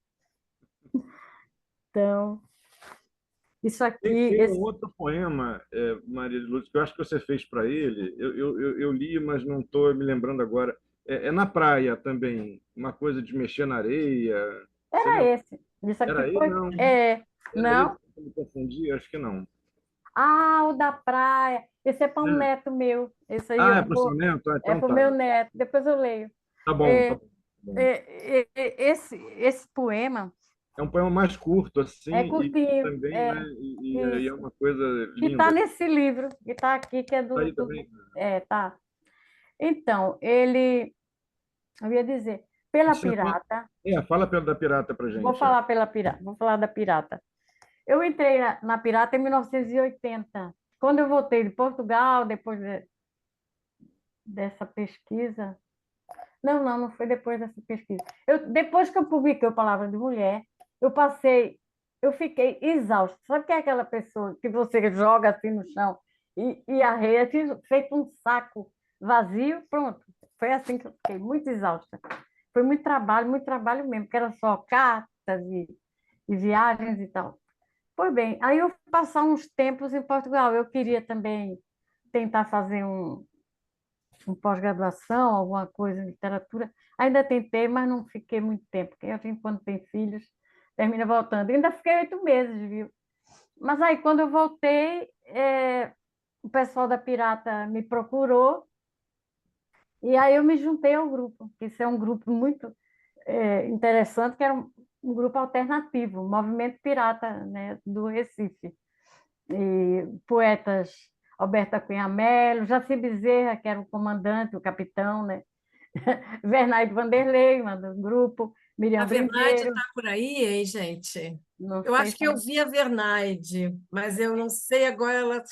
Então, isso aqui, Tem um outro poema, Maria de Lourdes, que eu acho que você fez para ele. Eu li, mas não estou me lembrando agora. É na praia também, uma coisa de mexer na areia. Você era lembra? esse. Isso aqui Era aí? foi. Não. Era Não. esse que eu me confundi? Acho que não. Ah, o da praia. Esse é para um É. neto meu. Esse aí Ah, é eu para o vou. seu neto? Ah, É então para o tá. meu neto. Depois eu leio. Tá bom, tá É, bom. Tá bom. esse poema É um poema mais curto, assim, É e curtinho, também, né? E é isso. uma coisa Que está linda. nesse livro, que está aqui, que é Tá aí também? tá. Então, ele, eu ia dizer, pela Você fala, pirata, fala da pirata pra vou gente. falar pela pirata, vou falar da pirata. Eu entrei na pirata em 1980. Quando eu voltei de Portugal, depois dessa pesquisa, não foi depois dessa pesquisa. Depois que eu publiquei a Palavra de Mulher, eu passei, eu fiquei exausta. Sabe que é aquela pessoa que você joga assim no chão e arreia, feito um saco vazio, pronto. Foi assim que eu fiquei, muito exausta. Foi muito trabalho mesmo, porque era só cartas e viagens e tal. Pois bem, aí eu fui passar uns tempos em Portugal. Eu queria também tentar fazer um pós-graduação, alguma coisa em literatura. Ainda tentei, mas não fiquei muito tempo, porque a gente, quando tem filhos, termina voltando. Ainda fiquei 8 meses, viu? Mas aí, quando eu voltei, o pessoal da Pirata me procurou, e aí eu me juntei ao grupo, que isso é um grupo muito interessante, que era um grupo alternativo, o Movimento Pirata, né, do Recife. E poetas Alberta Cunha Mello, Jaci Bezerra, que era o comandante, o capitão, né? Werneid Vanderlei, do grupo, A Miriam Vernaide Brindeiro, está por aí, hein, gente? não Eu sei acho se que eu vi a Vernaide, mas eu não sei agora, ela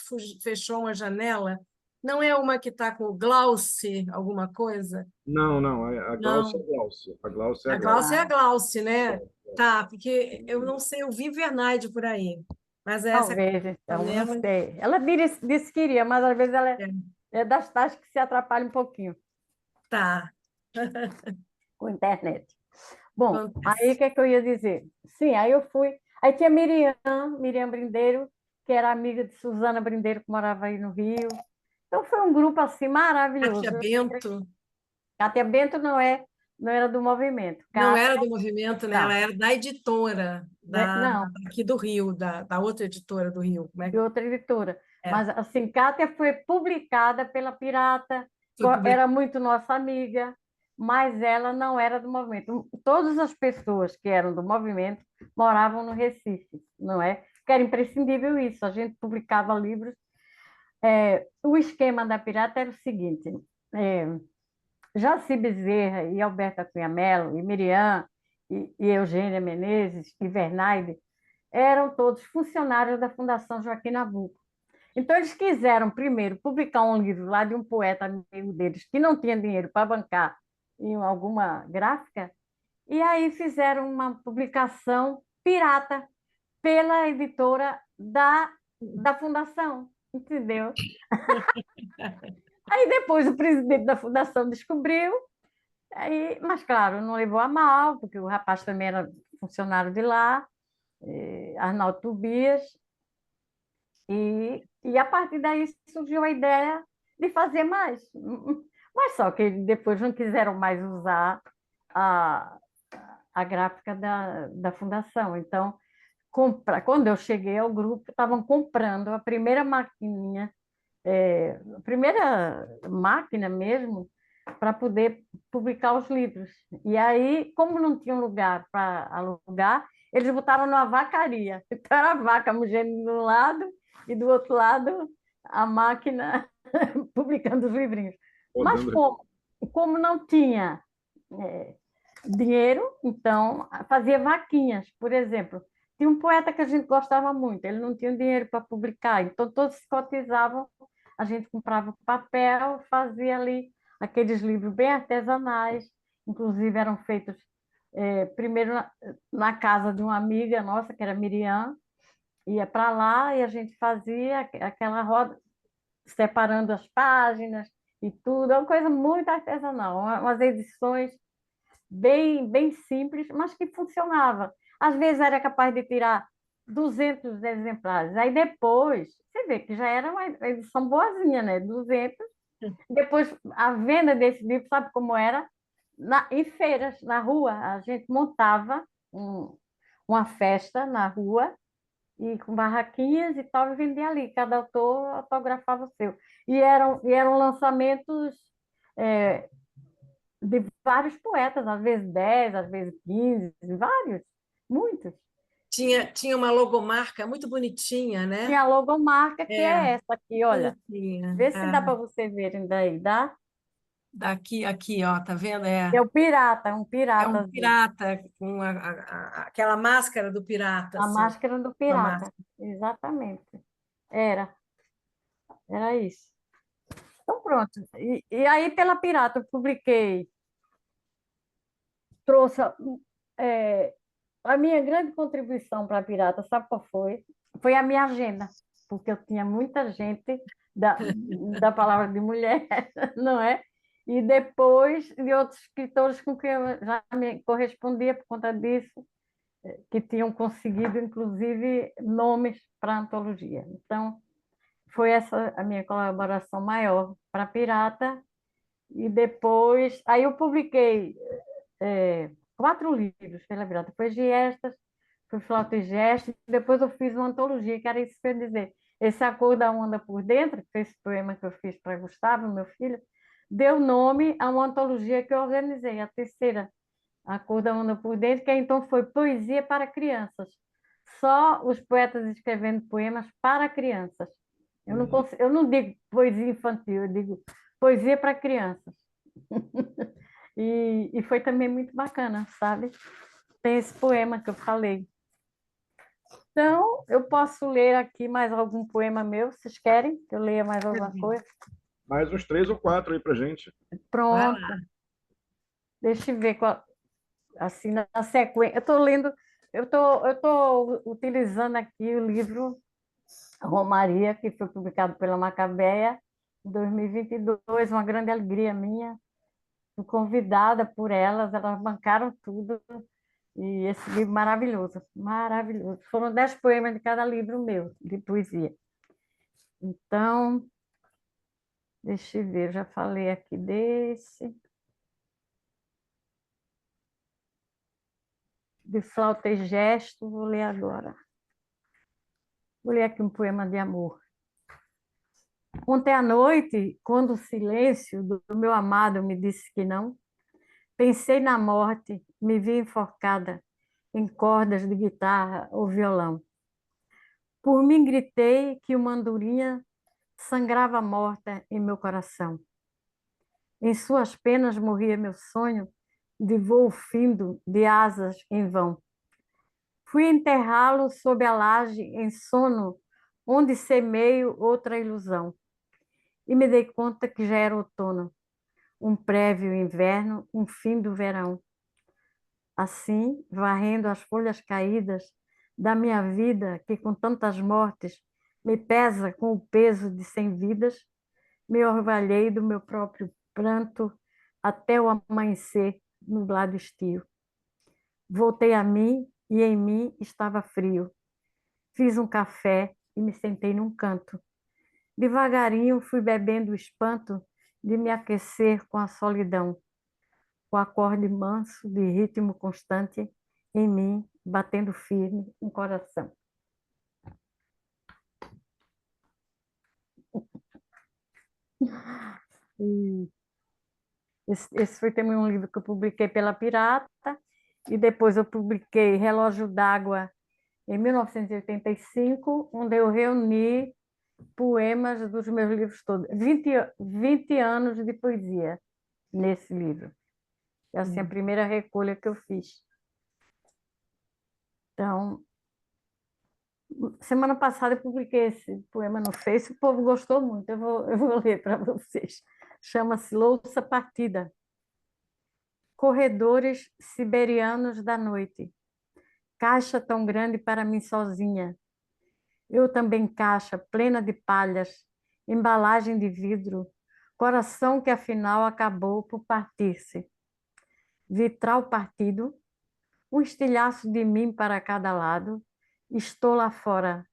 fechou uma janela. Não é uma que está com o Glauce, alguma coisa? Não, não, a Glaucia é Não. a Glaucia. A Glaucia é a A Glauce é a Glaucia. ah, Glauce, né? Tá, porque eu não sei, eu vi Vernaide por aí, mas essa talvez, então, não janela. sei. Ela disse que iria, mas às vezes ela É, é das tais que se atrapalha um pouquinho tá, com a internet. Bom, aí o acontece. que é que eu ia dizer? Sim, aí eu fui. Aí tinha Miriam Brindeiro, que era amiga de Suzana Brindeiro, que morava aí no Rio. Então foi um grupo assim Katia maravilhoso. Bento Cátia Bento não era do movimento. não Cátia, era do movimento, né? Ela não, era da editora, não, aqui do Rio, da outra editora do Rio. Como é de que outra editora. é? Mas assim, Cátia foi publicada pela Pirata, Foi publicado. era muito nossa amiga, mas ela não era do movimento. Todas as pessoas que eram do movimento moravam no Recife, não é? Que era imprescindível isso. A gente publicava livros. O esquema da Pirata era o seguinte: é, Jaci Bezerra e Alberta Cunha Mello, e Miriam, e Eugênia Menezes, e Vernaide, eram todos funcionários da Fundação Joaquim Nabuco. Então, eles quiseram primeiro publicar um livro lá de um poeta amigo deles que não tinha dinheiro para bancar em alguma gráfica, e aí fizeram uma publicação pirata pela editora da Fundação, entendeu? Aí depois o presidente da Fundação descobriu. Aí, mas, claro, não levou a mal, porque o rapaz também era funcionário de lá, Arnaldo Tobias, e a partir daí surgiu a ideia de fazer mais. Mas só que depois não quiseram mais usar a, a gráfica da fundação. Então, quando eu cheguei ao grupo, estavam comprando a primeira maquininha, a primeira máquina mesmo, para poder publicar os livros. E aí, como não tinha um lugar para alugar, eles botaram numa vacaria. Então, era a vaca mugendo de um lado e do outro lado a máquina publicando os livrinhos. Mas Rodando. como não tinha é, dinheiro, então fazia vaquinhas. Por exemplo, tinha um poeta que a gente gostava muito, ele não tinha dinheiro para publicar, então todos se cotizavam, a gente comprava papel, fazia ali aqueles livros bem artesanais, inclusive eram feitos primeiro na casa de uma amiga nossa, que era Miriam, ia para lá e a gente fazia aquela roda, separando as páginas e tudo, é uma coisa muito artesanal, umas edições bem simples, mas que funcionava. Às vezes era capaz de tirar 200 exemplares. Aí depois, você vê que já era uma edição boazinha, né? 200. Depois, a venda desse livro, sabe como era? Em feiras, na rua. A gente montava uma festa na rua e com barraquinhas e tal, e vendia ali. Cada autor autografava o seu. E eram lançamentos de vários poetas, às vezes 10, às vezes 15, vários. muitos. Tinha uma logomarca muito bonitinha, né? Tinha a logomarca, que É, é essa aqui, olha. bonitinha. Vê se dá É. para você verem daí, dá? Daqui, aqui, ó, tá vendo? É o pirata, um É um piratazinho. pirata com aquela máscara do pirata, A assim, máscara do uma pirata. máscara. Exatamente. Era, era isso. Então, pronto. E aí, pela Pirata, eu publiquei, trouxe é, a minha grande contribuição para a Pirata, sabe qual foi? Foi a minha agenda, porque eu tinha muita gente da palavra de mulher, não é? E depois de outros escritores com quem eu já me correspondia por conta disso, que tinham conseguido, inclusive, nomes para a antologia. Então, foi essa a minha colaboração maior para a Pirata. E depois, aí eu publiquei 4 livros pela Pirata. Depois de estas, foi Flauta e Gesto, depois eu fiz uma antologia, que era isso que eu ia dizer. Esse A Cor da Onda por Dentro, que foi esse poema que eu fiz para Gustavo, meu filho, deu nome a uma antologia que eu organizei, a terceira, A Cor da Onda por Dentro, que então foi Poesia para Crianças. Só os poetas escrevendo poemas para crianças. Eu não digo poesia infantil, eu digo poesia para crianças. E foi também muito bacana, sabe? Tem esse poema que eu falei. Então, eu posso ler aqui mais algum poema meu, vocês querem que eu leia mais alguma coisa? Mais uns 3 ou 4 aí pra gente. Vai Pronto, lá. deixa eu ver qual, assim, na sequência. Eu estou lendo, eu tô utilizando aqui o livro Romaria, que foi publicado pela Macabeia em 2022, uma grande alegria minha. Fui convidada por elas bancaram tudo. E esse livro maravilhoso, maravilhoso. Foram 10 poemas de cada livro meu, de poesia. Então, deixa eu ver, eu já falei aqui desse. De Flauta e Gesto, vou ler agora. Vou ler aqui um poema de amor. Ontem à noite, quando o silêncio do meu amado me disse que não, pensei na morte, me vi enforcada em cordas de guitarra ou violão. Por mim gritei que uma andorinha sangrava morta em meu coração. Em suas penas morria meu sonho de voo findo de asas em vão. Fui enterrá-lo sob a laje em sono, onde semeio outra ilusão. E me dei conta que já era outono, um prévio inverno, um fim do verão. Assim, varrendo as folhas caídas da minha vida, que com tantas mortes me pesa com o peso de 100 vidas, me orvalhei do meu próprio pranto até o amanhecer nublado estio. Voltei a mim e em mim estava frio. Fiz um café e me sentei num canto. Devagarinho fui bebendo o espanto de me aquecer com a solidão, o acorde manso de ritmo constante em mim, batendo firme um coração. E esse foi também um livro que eu publiquei pela Pirata, e depois eu publiquei Relógio d'Água em 1985, onde eu reuni poemas dos meus livros todos. 20 anos de poesia nesse livro. É assim, a primeira recolha que eu fiz. Então, semana passada eu publiquei esse poema no Face, o povo gostou muito, eu vou ler para vocês. Chama-se Louça Partida. Corredores siberianos da noite. Caixa tão grande para mim sozinha. Eu também caixa plena de palhas, embalagem de vidro, coração que afinal acabou por partir-se. Vitral partido, um estilhaço de mim para cada lado, estou lá fora,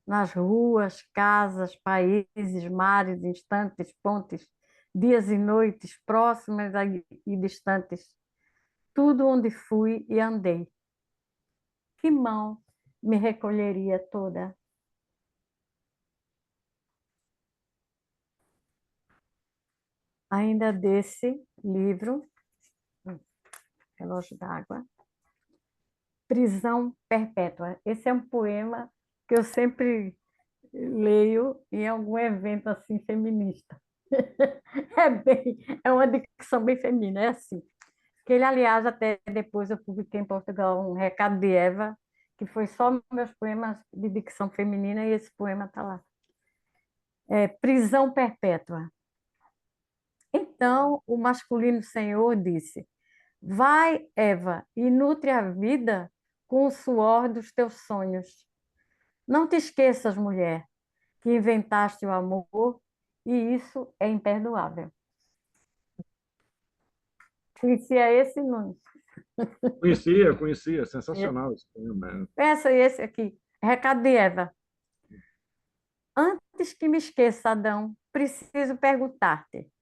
nas ruas, casas, países, mares, instantes, pontes, dias e noites, próximas e distantes, tudo onde fui e andei. Que mão me recolheria toda? Ainda desse livro, Relógio d'Água, Prisão Perpétua. Esse é um poema que eu sempre leio em algum evento assim feminista. É uma dicção bem feminina, é assim. Que ele, aliás, até depois eu publiquei em Portugal um Recado de Eva, que foi só meus poemas de dicção feminina, e esse poema está lá. Prisão Perpétua. Então, o masculino senhor disse: vai, Eva, e nutre a vida com o suor dos teus sonhos. Não te esqueças, mulher, que inventaste o amor, e isso é imperdoável. Conhecia esse, Nunes? Conhecia. Sensacional esse poema. Pensa esse aqui. Recado de Eva. Antes que me esqueça, Adão, preciso perguntar-te: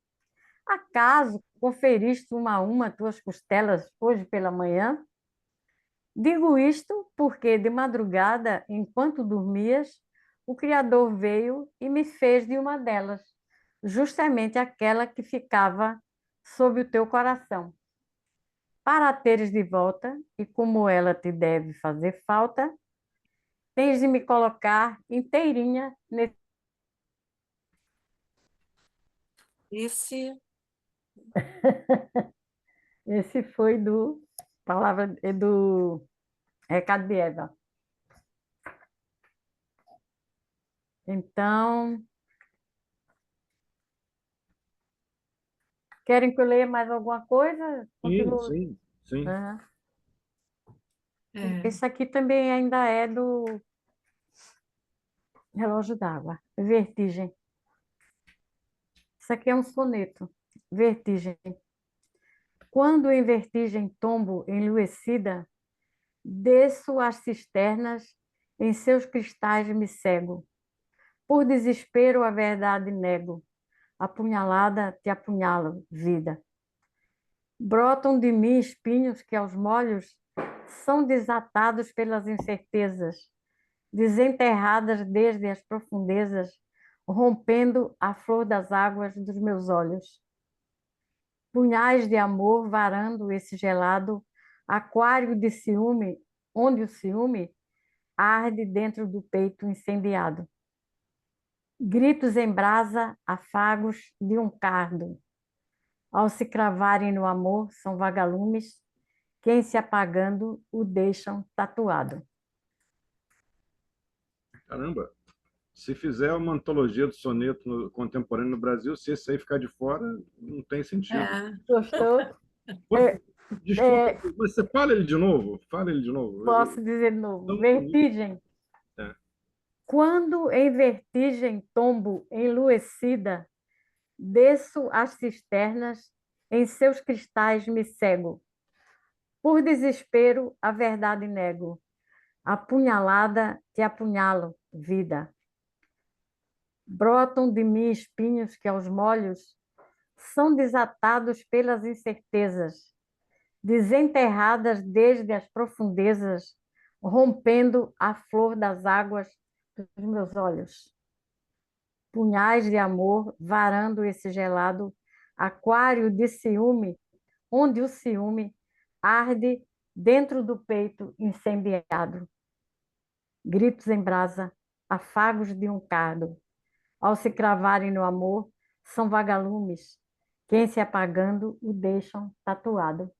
acaso conferiste uma a uma tuas costelas hoje pela manhã? Digo isto porque de madrugada, enquanto dormias, o Criador veio e me fez de uma delas, justamente aquela que ficava sob o teu coração. Para a teres de volta, e como ela te deve fazer falta, tens de me colocar inteirinha nesse. Esse foi do Recado de Eva. Então, querem que eu leia mais alguma coisa? Continuo. Sim. Uhum. Esse aqui também ainda é do Relógio d'Água, Vertigem. Isso aqui é um soneto, Vertigem. Quando em vertigem tombo enluecida, desço às cisternas, em seus cristais me cego. Por desespero a verdade nego, apunhalada te apunhalo, vida. Brotam de mim espinhos que aos molhos são desatados pelas incertezas, desenterradas desde as profundezas, rompendo a flor das águas dos meus olhos. Punhais de amor varando esse gelado aquário de ciúme, onde o ciúme arde dentro do peito incendiado. Gritos em brasa, afagos de um cardo. Ao se cravarem no amor, são vagalumes, que em se apagando o deixam tatuado. Caramba! Se fizer uma antologia do soneto contemporâneo no Brasil, se esse aí ficar de fora, não tem sentido. Gostou? Desculpa, você fala ele de novo? Fala ele de novo. Posso dizer de novo. Vertigem. Quando em vertigem tombo enluecida, desço às cisternas, em seus cristais me cego. Por desespero, a verdade nego. Apunhalada, te apunhalo, vida. Brotam de mim espinhos que aos molhos são desatados pelas incertezas, desenterradas desde as profundezas, rompendo a flor das águas dos meus olhos. Punhais de amor varando esse gelado aquário de ciúme, onde o ciúme arde dentro do peito incendiado. Gritos em brasa, afagos de um cardo. Ao se cravarem no amor, são vagalumes, que em se apagando o deixam tatuado.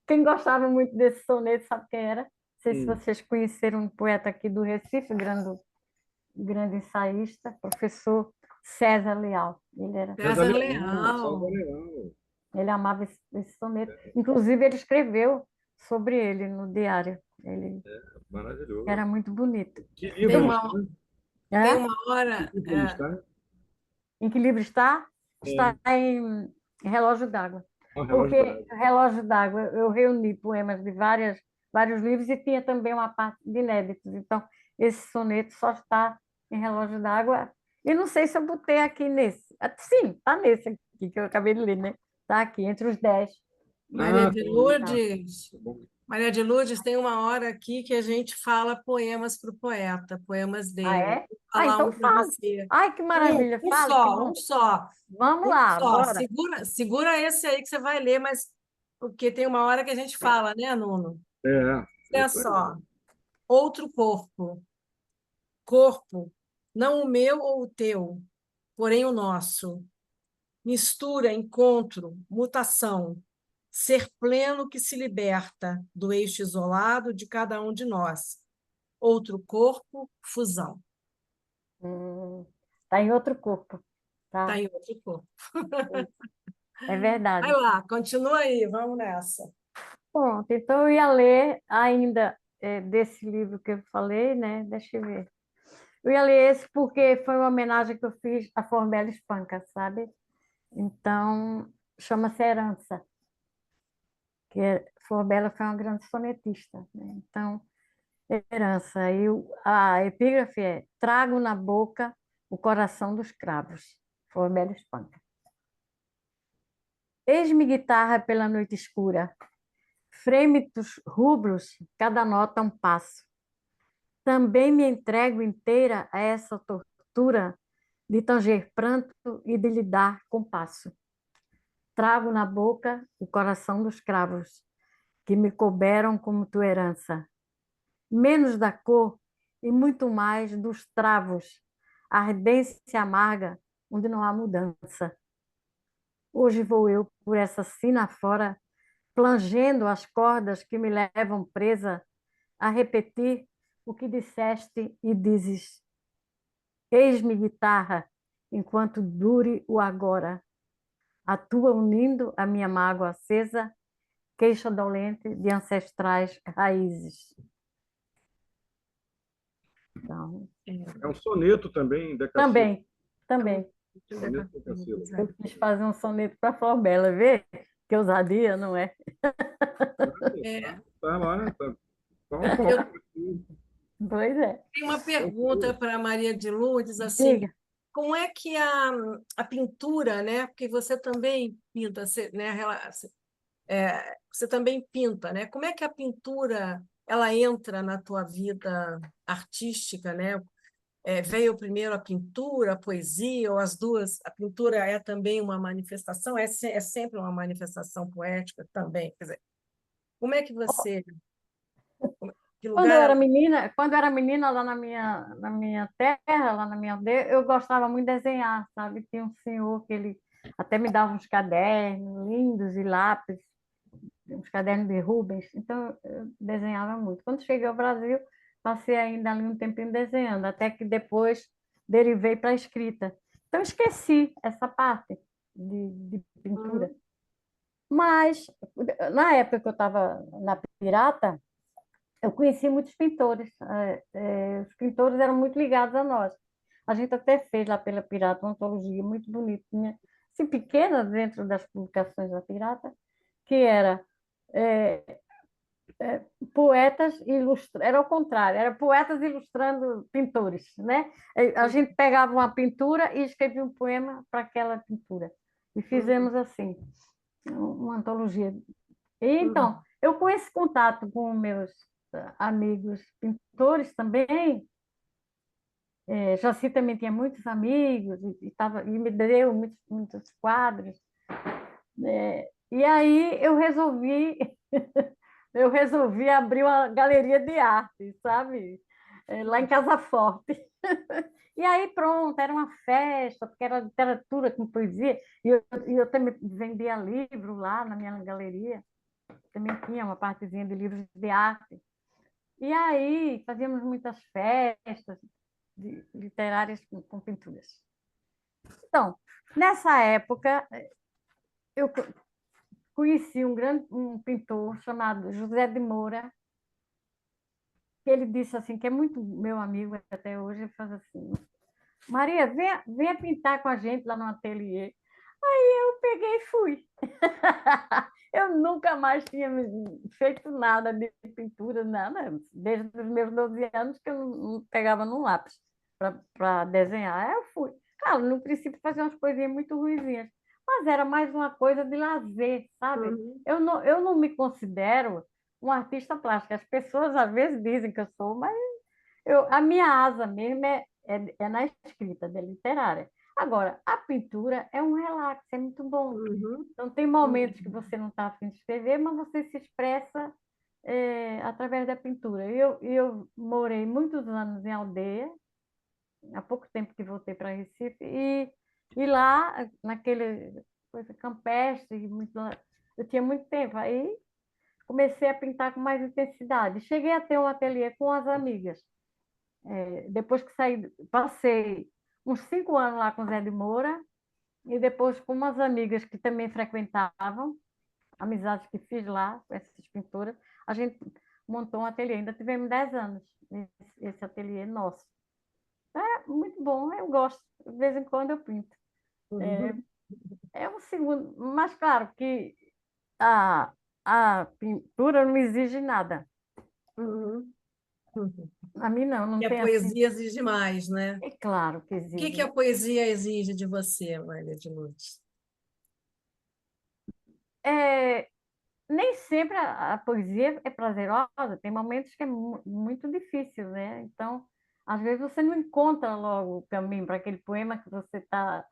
Quem gostava muito desse soneto, sabe quem era? Não sei se vocês conheceram um poeta aqui do Recife, grande ensaísta, professor César Leal. Ele era César Leal. Ele amava esse soneto. Inclusive, ele escreveu sobre ele no diário. Ele maravilhoso. Era muito bonito. Que livro tem uma hora... Em que livro está? Está em Relógio d'Água. Porque Relógio d'Água eu reuni poemas de vários livros e tinha também uma parte de inéditos. Então, esse soneto só está em Relógio d'Água. E não sei se eu botei aqui nesse. Sim, está nesse aqui que eu acabei de ler, né? Está aqui, entre os 10. Maria de Lourdes. Maria de Lourdes, tem uma hora aqui que a gente fala poemas para o poeta, poemas dele. É? Então fala. Ai, que maravilha. Um só. Vamos lá, só. bora. Segura esse aí que você vai ler, mas porque tem uma hora que a gente fala, né, Nuno? É Olha isso aí. só, outro corpo. Corpo, não o meu ou o teu, porém o nosso. Mistura, encontro, mutação. Ser pleno que se liberta do eixo isolado de cada um de nós. Outro corpo, fusão. Tá em outro corpo, Está tá? em outro corpo. É Vai verdade. lá, continua aí, vamos nessa. Pronto, então eu ia ler ainda desse livro que eu falei, né? Deixa eu ver. Eu ia ler esse porque foi uma homenagem que eu fiz a Forbela Espanca, sabe? Então, chama-se Herança, que Forbela foi uma grande sonetista, né? Então, Herança. E a epígrafe é: trago na boca o coração dos cravos. Forbela Espanca. Eis-me guitarra pela noite escura, frêmitos rubros, cada nota um passo. Também me entrego inteira a essa tortura de tanger pranto e de lhe dar compasso. Trago na boca o coração dos cravos, que me couberam como tua herança. Menos da cor e muito mais dos travos, ardência amarga, onde não há mudança. Hoje vou eu por essa sina fora, plangendo as cordas que me levam presa a repetir o que disseste e dizes. Eis-me guitarra, enquanto dure o agora. A tua unindo a minha mágoa acesa, queixa dolente de ancestrais raízes. Então, É um soneto também, decassílabo. também. Soneto decassílabo. Eu quis fazer um soneto para Forbela, vê? Que ousadia, não é? Tá lá, tá um Eu foco. Pois é. tenho uma pergunta para a Maria de Lourdes, assim, Diga. como é que a pintura, né? Porque você também pinta, né? Você também pinta, né? Como é que a pintura ela entra na tua vida artística, né? Veio primeiro a pintura, a poesia, ou as duas? A pintura é também uma manifestação, é sempre uma manifestação poética também. Quer dizer, como é que você, que lugar? Quando eu era menina lá na minha terra, lá na minha aldeia, eu gostava muito de desenhar, sabe? Tinha um senhor que ele até me dava uns cadernos lindos e lápis, uns cadernos de Rubens, então eu desenhava muito. Quando cheguei ao Brasil, passei ainda ali um tempinho desenhando, até que depois derivei para a escrita. Então esqueci essa parte de pintura. Uhum. Mas na época que eu estava na Pirata, eu conheci muitos pintores. Os pintores eram muito ligados a nós. A gente até fez lá pela Pirata uma antologia muito bonitinha, assim, pequena dentro das publicações da Pirata, que era é, poetas ilustrando, era o contrário, era poetas ilustrando pintores, né? A gente pegava uma pintura e escrevia um poema para aquela pintura. E fizemos assim, uma antologia. E, então, eu com esse contato com meus amigos pintores também, Jaci também tinha muitos amigos e me deu muitos quadros. E aí eu resolvi abrir uma galeria de arte, sabe? Lá em Casa Forte. E aí pronto, era uma festa, porque era literatura com poesia, e eu também vendia livro lá na minha galeria, também tinha uma partezinha de livros de arte. E aí fazíamos muitas festas literárias com pinturas. Então, nessa época, eu conheci um pintor chamado José de Moura, que ele disse assim, que é muito meu amigo até hoje, ele faz assim: Maria, venha pintar com a gente lá no ateliê. Aí eu peguei e fui. Eu nunca mais tinha feito nada de pintura, nada, desde os meus 12 anos que eu não pegava no lápis para desenhar. Aí eu fui. Claro, no princípio fazia umas coisinhas muito ruinzinhas, mas era mais uma coisa de lazer, sabe? Uhum. Eu não me considero um artista plástico. As pessoas às vezes dizem que eu sou, mas a minha asa mesmo é na escrita, é literária. Agora, a pintura é um relax, é muito bom. Uhum. Então, tem momentos que você não está afim de escrever, mas você se expressa através da pintura. Eu morei muitos anos em aldeia, há pouco tempo que voltei para Recife, e lá, naquele coisa campestre, eu tinha muito tempo. Aí comecei a pintar com mais intensidade. Cheguei a ter um ateliê com as amigas. Depois que saí, passei uns 5 anos lá com o Zé de Moura, e depois com umas amigas que também frequentavam, amizades que fiz lá, com essas pintoras, a gente montou um ateliê. Ainda tivemos 10 anos, esse ateliê nosso. É muito bom, eu gosto. De vez em quando eu pinto. É, Uhum. é um segundo, mas claro que a, a pintura não exige nada. Uhum. Uhum. A mim não, não E a tem assim. poesia exige mais, né? É claro que O que exige. que a poesia exige de você, Maria de Lourdes? É, nem sempre a poesia é prazerosa, tem momentos que é muito difícil, né? Então, às vezes você não encontra logo o caminho para aquele poema que você está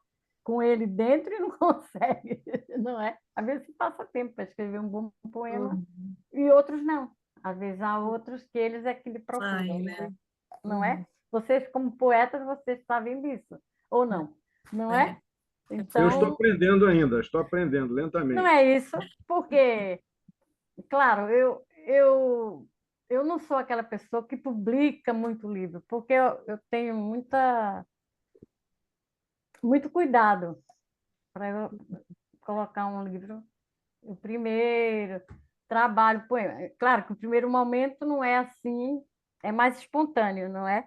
com ele dentro e não consegue, não é? Às vezes você passa tempo para escrever um bom poema Uhum. e outros não. Às vezes há outros que eles é que lhe Sai, procuram, né? não é? Uhum. Vocês, como poetas, vocês sabem disso, ou não? Não É, é? é Eu por estou Então, aí. aprendendo ainda, estou aprendendo não lentamente. é isso, porque claro, eu não sou aquela pessoa que publica muito livro, porque eu tenho muito cuidado para eu colocar um livro. O primeiro trabalho, poema. Claro que o primeiro momento não é assim, é mais espontâneo, não é?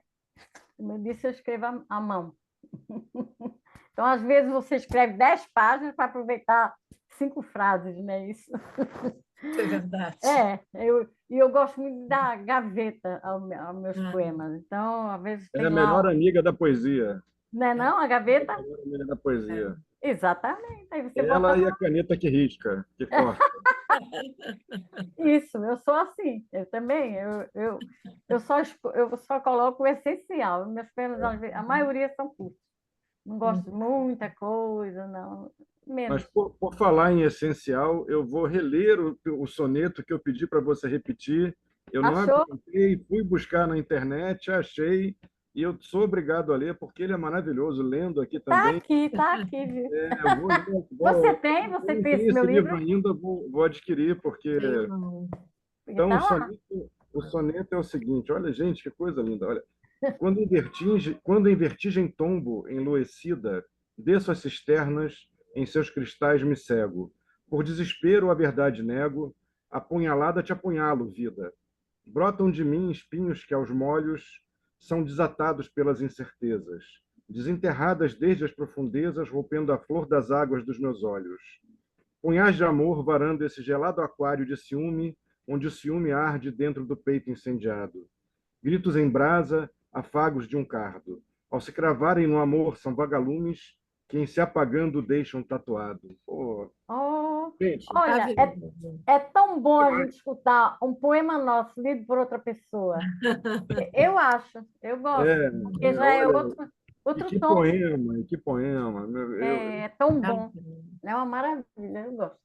Como eu disse, eu escrevo à mão. Então, às vezes, você escreve 10 páginas para aproveitar 5 frases, não é isso? É verdade. E eu gosto muito da gaveta aos meus Ah, poemas. Então, às vezes Ela é tem a lá, melhor amiga da poesia. não é é, não, a gaveta? A melhor amiga da é. poesia. Exatamente. Aí você bota Ela e lá. a caneta que risca, que corta. Isso, eu sou assim. Eu também. Eu só coloco o essencial. Meus poemas, às vezes, a maioria são curtos. Não gosto de Uhum. muita coisa, não. Mas, Menos. por falar em essencial, eu vou reler o soneto que eu pedi para você repetir. Eu não Achou? aguentei, fui buscar na internet, achei, e eu sou obrigado a ler, porque ele é maravilhoso. Lendo aqui também, Tá aqui, viu? eu vou ler. Você Eu não tem tenho esse meu esse livro livro? ainda, vou adquirir, porque. Tenho não. Então, Está lá. o soneto é o seguinte: olha, gente, que coisa linda. Olha, quando em vertigem tombo, enlouecida, desço as cisternas, em seus cristais me cego. Por desespero a verdade nego, apunhalada te apunhalo, vida. Brotam de mim espinhos que aos molhos são desatados pelas incertezas, desenterradas desde as profundezas, rompendo a flor das águas dos meus olhos. Punhais de amor varando esse gelado aquário de ciúme, onde o ciúme arde dentro do peito incendiado. Gritos em brasa, afagos de um cardo. Ao se cravarem no amor, são vagalumes que, em se apagando, deixam tatuado. Pô, Oh, gente, olha, Maravilhoso. é tão bom a demais. gente escutar um poema nosso lido por outra pessoa. Eu acho, eu gosto, porque já é Olha, outro tom. e que poema. É tão bom. Maravilhoso. É uma maravilha, eu gosto.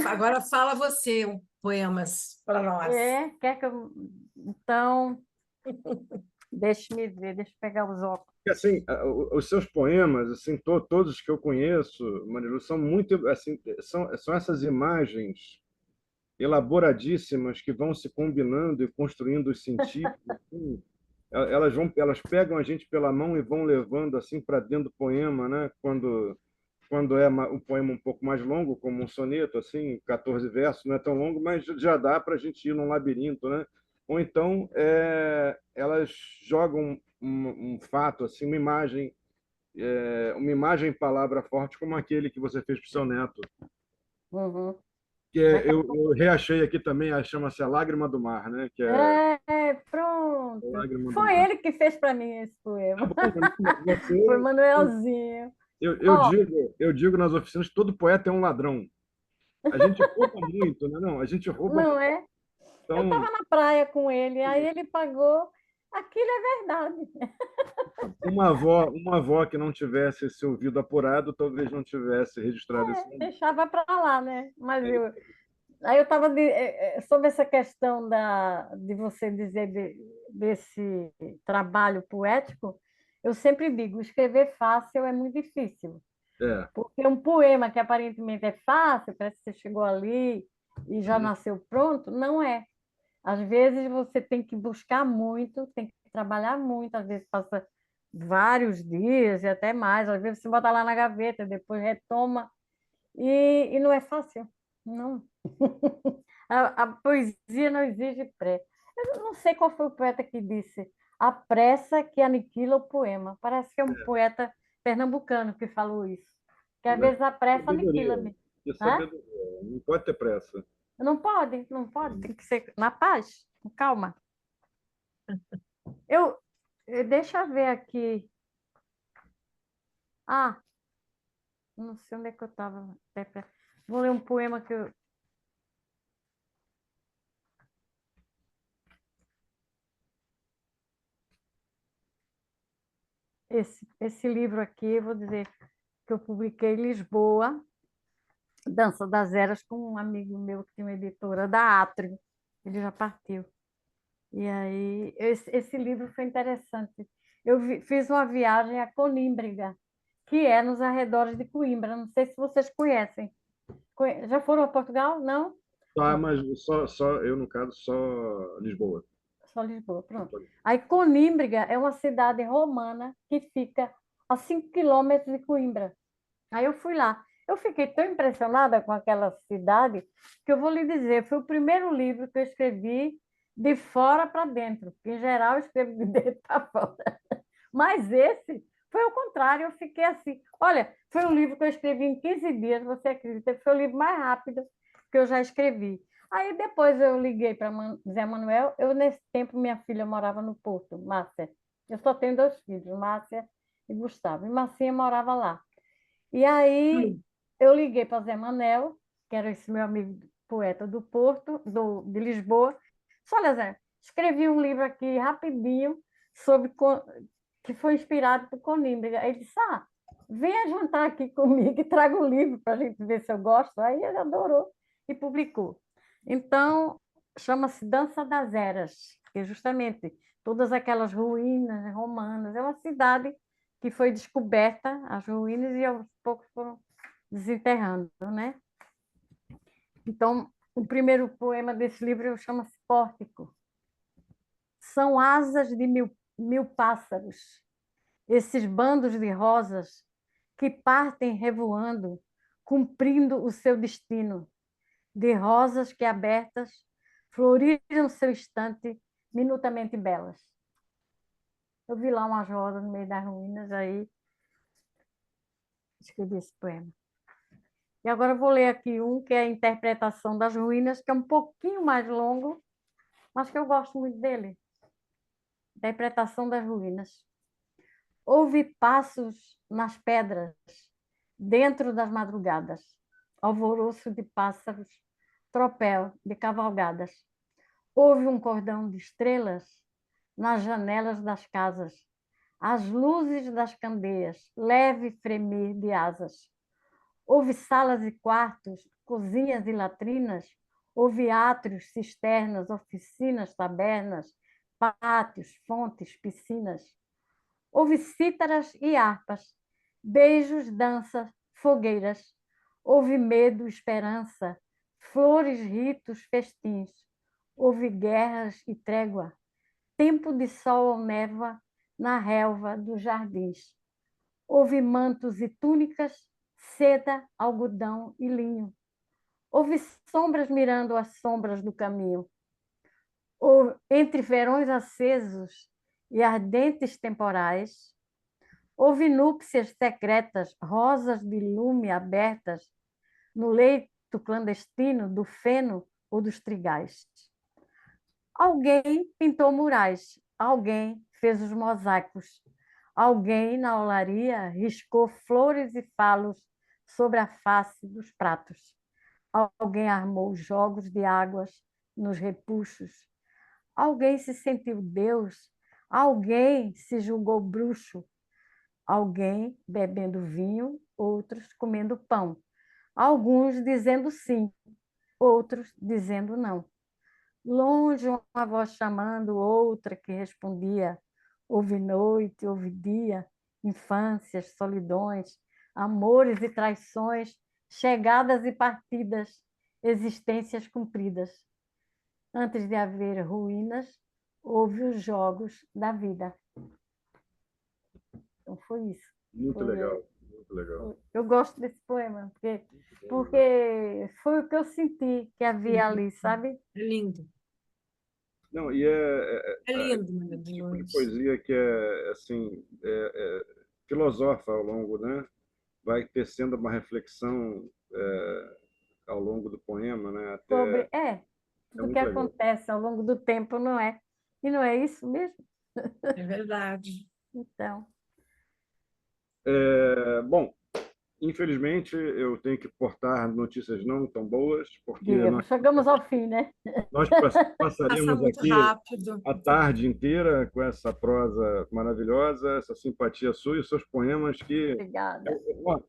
Agora fala você poemas para nós. Quer que eu... Então, deixe-me ver, deixa eu pegar os óculos. Assim, os seus poemas, assim, todos que eu conheço, Marilu, são muito, assim, são essas imagens elaboradíssimas que vão se combinando e construindo os sentidos. Assim. Elas pegam a gente pela mão e vão levando assim para dentro do poema, né? Quando é um poema um pouco mais longo, como um soneto, assim, 14 versos, não é tão longo, mas já dá para a gente ir num labirinto, né? Ou então elas jogam um fato, assim, uma imagem em palavra forte, como aquele que você fez para o seu neto. Uhum. Que eu reachei aqui também, chama-se A Lágrima do Mar, né? Que é A Pronto. Lágrima do Foi Mar. ele que fez para mim esse Tá poema. bom, Foi você, Manuelzinho. eu Ó, digo nas oficinas, todo poeta é um ladrão. A gente rouba muito, né? Não, a gente rouba muito. não é? Eu Então, estava na praia com ele, aí ele pagou. Aquilo é verdade. Uma avó que não tivesse esse ouvido apurado, talvez não tivesse registrado esse momento. Deixava para lá, né? Aí eu estava sobre essa questão de você dizer desse trabalho poético, eu sempre digo, escrever fácil é muito difícil, É. porque um poema que aparentemente é fácil, parece que você chegou ali e já nasceu pronto, não é. Às vezes você tem que buscar muito, tem que trabalhar muito, às vezes passa vários dias e até mais, às vezes você bota lá na gaveta, depois retoma, e não é fácil, não. A poesia não exige pressa. Eu não sei qual foi o poeta que disse a pressa que aniquila o poema. Parece que é um poeta pernambucano que falou isso. Que às vezes a pressa aniquila Sabedoria. mesmo. Que Hã? sabedoria. Não pode ter pressa. Não pode, não pode. Tem que ser na paz, com calma. Eu, deixa eu ver aqui. Ah, não sei onde é que eu estava. Vou ler um poema que eu... Esse livro aqui, eu vou dizer que eu publiquei em Lisboa, Dança das Eras, com um amigo meu que tem uma editora da Atrio. Ele já partiu. E aí, esse livro foi interessante. Fiz uma viagem a Conímbriga, que é nos arredores de Coimbra. Não sei se vocês conhecem. Já foram a Portugal? Não? Tá, Pronto, mas só eu, no caso, só Lisboa. só Lisboa, pronto. Aí Conímbriga é uma cidade romana que fica a 5 quilômetros de Coimbra. Aí eu fui lá. Eu fiquei tão impressionada com aquela cidade que eu vou lhe dizer, foi o primeiro livro que eu escrevi de fora para dentro, porque em geral eu escrevo de dentro para fora. Mas esse foi o contrário, eu fiquei assim. Olha, foi um livro que eu escrevi em 15 dias, você acredita? Foi o livro mais rápido que eu já escrevi. Aí depois eu liguei para Zé Manuel, nesse tempo minha filha morava no Porto, Márcia. Eu só tenho 2 filhos, Márcia e Gustavo. E Marcinha morava lá. E aí eu liguei para Zé Manel, que era esse meu amigo poeta do Porto, de Lisboa. Disse, olha, Zé, escrevi um livro aqui rapidinho sobre que foi inspirado por Conímbria. Aí ele disse, venha jantar aqui comigo e traga um livro para a gente ver se eu gosto. Aí ele adorou e publicou. Então, chama-se Dança das Eras, que é justamente todas aquelas ruínas romanas. É uma cidade que foi descoberta, as ruínas, e aos poucos foram desenterrando, né? Então, o primeiro poema desse livro chama-se Pórtico. São asas de mil pássaros, esses bandos de rosas que partem revoando, cumprindo o seu destino, de rosas que abertas floriram seu instante, minutamente belas. Eu vi lá umas rosas no meio das ruínas, aí escrevi esse poema. E agora eu vou ler aqui um que é a interpretação das ruínas, que é um pouquinho mais longo, mas que eu gosto muito dele. Interpretação das ruínas. Houve passos nas pedras, dentro das madrugadas, alvoroço de pássaros, tropel de cavalgadas. Houve um cordão de estrelas nas janelas das casas, as luzes das candeias, leve fremir de asas. Houve salas e quartos, cozinhas e latrinas, houve átrios, cisternas, oficinas, tabernas, pátios, fontes, piscinas. Houve cítaras e harpas, beijos, danças, fogueiras. Houve medo, esperança, flores, ritos, festins. Houve guerras e trégua, tempo de sol ou névoa na relva dos jardins. Houve mantos e túnicas, seda, algodão e linho. Houve sombras mirando as sombras do caminho. Entre verões acesos e ardentes temporais, houve núpcias secretas, rosas de lume abertas no leito clandestino do feno ou dos trigais. Alguém pintou murais, alguém fez os mosaicos, alguém na olaria riscou flores e falos sobre a face dos pratos. Alguém armou jogos de águas nos repuxos. Alguém se sentiu Deus Alguém se julgou bruxo, alguém bebendo vinho, outros comendo pão, alguns dizendo sim, outros dizendo não. Longe uma voz chamando, outra que respondia. Houve noite, houve dia, infâncias, solidões, amores e traições, chegadas e partidas, existências cumpridas. Antes de haver ruínas, houve os jogos da vida. Então foi isso. Muito Foi, legal, muito legal. eu gosto desse poema, porque foi o que eu senti que havia ali, sabe? É lindo. Não, e É lindo, um Maria de tipo de Lourdes. poesia que assim, filosofa ao longo, né? Vai tecendo uma reflexão ao longo do poema, né? Sobre, É tudo que muito legal. acontece ao longo do tempo, não é? E não é isso mesmo? É verdade. Então, Bom, infelizmente eu tenho que portar notícias não tão boas, porque diga, chegamos ao fim, né? nós Passa passaríamos muito aqui rápido. a tarde inteira com essa prosa maravilhosa, essa simpatia sua e os seus poemas que Obrigada. ó,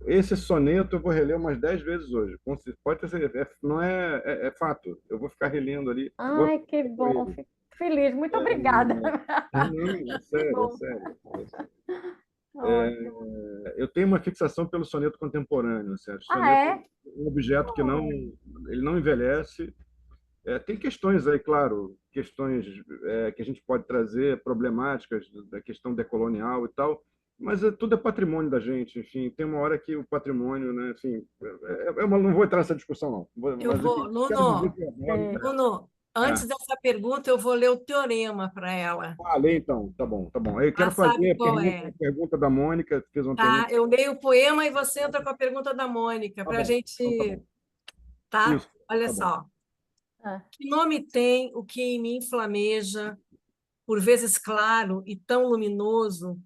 esse soneto eu vou reler umas 10 vezes hoje. Pode ter certeza, não é fato. Eu vou ficar relendo ali, vou Ai, que com bom, ele. fico feliz, muito obrigada. Não, é Que sério, é bom, sério. ótimo. Eu tenho uma fixação pelo soneto contemporâneo, certo? Ah, Soneto é? é um objeto que não, ele não envelhece. Tem questões aí, claro, questões que a gente pode trazer, problemáticas da questão decolonial e tal, mas tudo é patrimônio da gente, enfim, tem uma hora que o patrimônio, né, enfim, não vou entrar nessa discussão, não. Eu Mas o que vou, quero dizer Nuno, que eu adoro. É. Nuno, Ah, antes dessa pergunta, eu vou ler o teorema para ela. lê então, tá bom, tá bom. Eu Ela quero sabe fazer qual é. a pergunta da Mônica, que fez uma Tá? pergunta. Eu leio o poema e você entra com a pergunta da Mônica, Tá para a bom, então tá gente. bom. Tá? Isso, Olha tá bom. só. Ah, Que nome tem o que em mim flameja, por vezes claro e tão luminoso,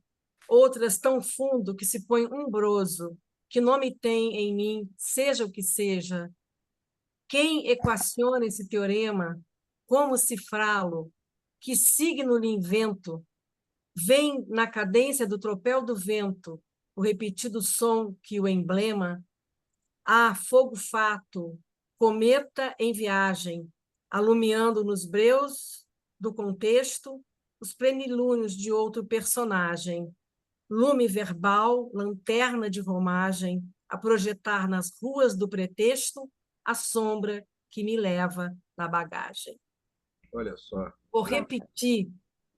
outras tão fundo que se põe umbroso? Que nome tem em mim, seja o que seja? Quem equaciona esse teorema? Como cifrá-lo? Que signo lhe invento? Vem na cadência do tropel do vento, o repetido som que o emblema. Ah, fogo fato, cometa em viagem, alumiando nos breus do contexto os plenilúnios de outro personagem. Lume verbal, lanterna de romagem, a projetar nas ruas do pretexto a sombra que me leva na bagagem. Olha só. Vou repetir,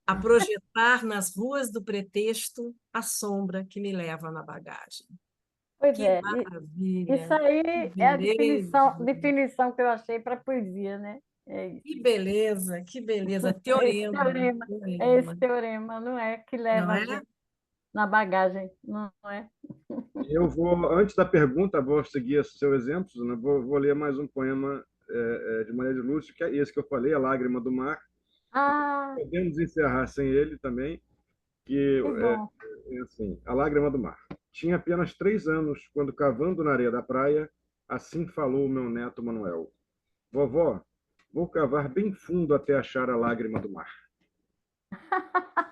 a projetar nas ruas do pretexto a sombra que me leva na bagagem. pois Que é, isso maravilha! Que aí é a beleza! definição que eu achei para poesia, né? É isso. Que beleza! Que beleza! É esse Teorema, teorema, é esse teorema. teorema, não é? Que Não leva a é? gente na bagagem, não é? Eu vou, antes da pergunta, vou seguir esse seu exemplo, né? Vou ler mais um poema de Maria de Lúcia, que é esse que eu falei, A Lágrima do Mar. Ah, Podemos encerrar sem ele também, que que bom. é assim, A Lágrima do Mar. Tinha apenas 3 anos quando, cavando na areia da praia, assim falou meu neto Manuel. Vovó, vou cavar bem fundo até achar a lágrima do mar.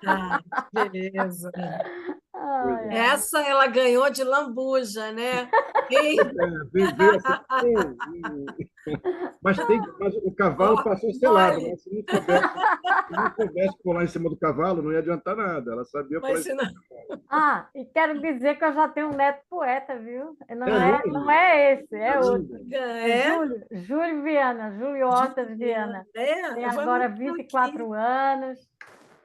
Ah, que beleza! Pois Ai, é. ai. Essa ela ganhou de lambuja, né? Quem? Veio assim, mas o cavalo Ó, passou selado, mole, né? Se não soubesse pular em cima do cavalo, não ia adiantar nada. Ela sabia pular mas em se cima. não... Ah, e quero dizer que eu já tenho um neto poeta, viu? É Não mesmo? é esse, É é outro. lindo. É É, Júlio Viana, Júlio Hortas Juliana, Viana. Tem é, eu vou agora anotar aqui. 24 anos,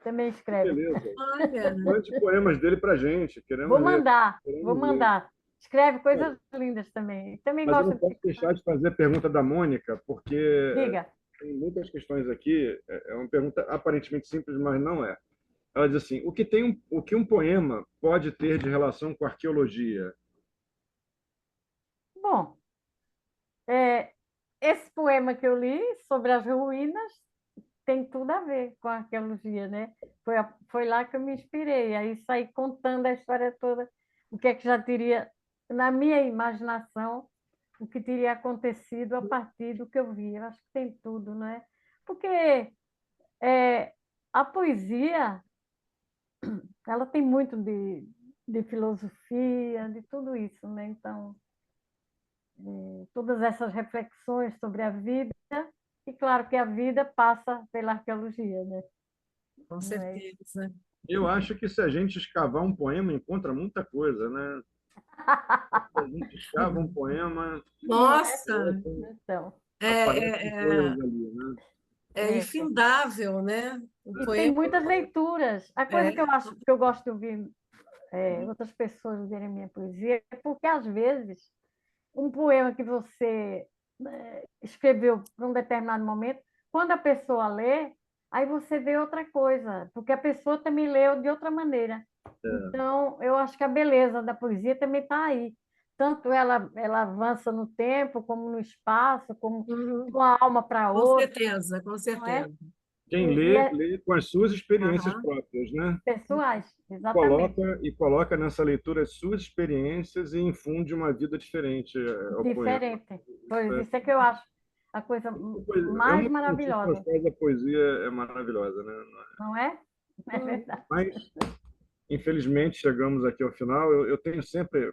também Que escreve. beleza. Olha, Mande poemas dele pra gente. Vou Queremos ler. mandar, vou Queremos ler. mandar. Escreve Olha, coisas lindas também. Também mas eu gosta não de posso ficar. deixar de fazer a pergunta da Mônica, porque Diga. tem muitas questões aqui. É uma pergunta aparentemente simples, mas não é. Ela diz assim: o que um poema pode ter de relação com arqueologia? Bom, é, esse poema que eu li sobre as ruínas tem tudo a ver com a arqueologia, né? Foi lá que eu me inspirei. Aí saí contando a história toda, o que é que já teria, na minha imaginação, o que teria acontecido a partir do que eu vi. Eu acho que tem tudo, não é? Porque é, a poesia, ela tem muito de filosofia, de tudo isso, né? Então, todas essas reflexões sobre a vida, e claro que a vida passa pela arqueologia, né? Com Não é? certeza. Eu acho que se a gente escavar um poema, encontra muita coisa, né? Se a gente escava um poema, Não é? Nossa, Então, é, aparecem é, coisas ali, né? é é. infindável, né? O E tem poema muitas leituras. A coisa que é, eu acho que eu gosto de ouvir outras pessoas lerem minha poesia é porque, às vezes, um poema que você escreveu para um determinado momento, quando a pessoa lê, aí você vê outra coisa, porque a pessoa também leu de outra maneira. Então, eu acho que a beleza da poesia também está aí. Tanto ela avança no tempo, como no espaço, como de uhum, uma alma para com outra, certeza, com não é? certeza. Quem E lê, é lê com as suas experiências Aham. próprias, né? pessoais, exatamente. Coloca nessa leitura as suas experiências e infunde uma vida diferente ao poema. Diferente. Pois isso é que eu acho a coisa É mais uma das motivos pelos maravilhosa, quais a poesia é maravilhosa, né? não é? É Hum, verdade. Mas, infelizmente, chegamos aqui ao final. Eu tenho sempre.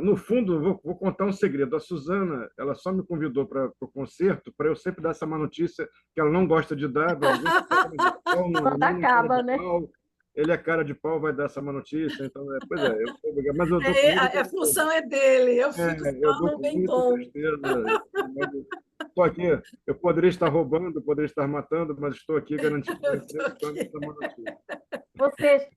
No fundo, vou contar um segredo. A Suzana, ela só me convidou para o concerto para eu sempre dar essa má notícia que ela não gosta de dar. Alguém que é cara de pau, não, Quando não é cara de acaba, né? pau. Ele é cara de pau, vai dar essa má notícia. Então, pois é, eu sou obrigado. Mas eu dou com a muita, função é dele, eu fico eu só dou no com bem muita bom. tristeza. Estou aqui, eu poderia estar roubando, poderia estar matando, mas estou aqui garantindo Eu tô executando aqui. essa má notícia. Vocês,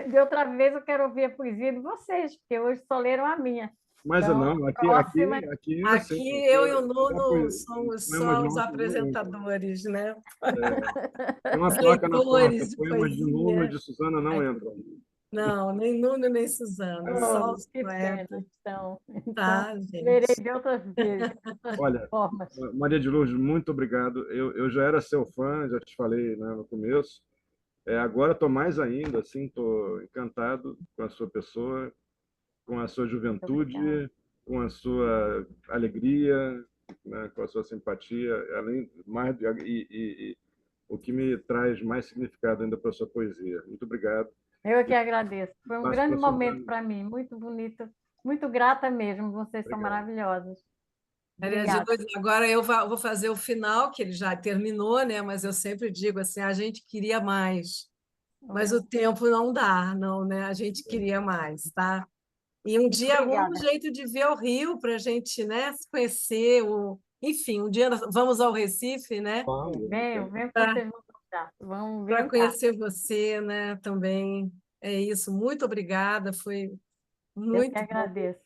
de outra vez eu quero ouvir a poesia de vocês, porque hoje só leram a minha. Mas Então, não, próxima, aqui é assim, Aqui eu e o Nuno os somos poemas só os nossos não entram. apresentadores, né? Tem uma Os placa na porta, leitores de poemas de Nuno e poesia. de Suzana não entram. Não, nem Nuno nem Suzana, só oh, os que pena. poetas. Então, Tá, lerei gente. de outras vezes, de outras Olha, formas. Maria de Lourdes, muito obrigado. Eu já era seu fã, já te falei, né, no começo. Agora estou mais ainda, assim, estou encantado com a sua pessoa, com a sua Muito obrigada. juventude, com a sua alegria, né, com a sua simpatia, além mais e o que me traz mais significado ainda para a sua poesia. Muito obrigado. Eu que agradeço. Foi um Passo grande para a momento Suzana. para mim, muito bonito, muito grata mesmo. Vocês são Obrigado. maravilhosos. Maria de Obrigada. Lourdes, agora eu vou fazer o final, que ele já terminou, né? Mas eu sempre digo assim, a gente queria mais, mas o tempo não dá, não, né? A gente queria mais, tá? E um dia arruma um Obrigada. jeito de ver o Rio para a gente, né, se conhecer. Enfim, um dia nós vamos ao Recife, né, Venham que vocês vão gostar. para Venham cá. conhecer você, né, também. É isso. Muito obrigada. Foi Eu que muito bom agradeço.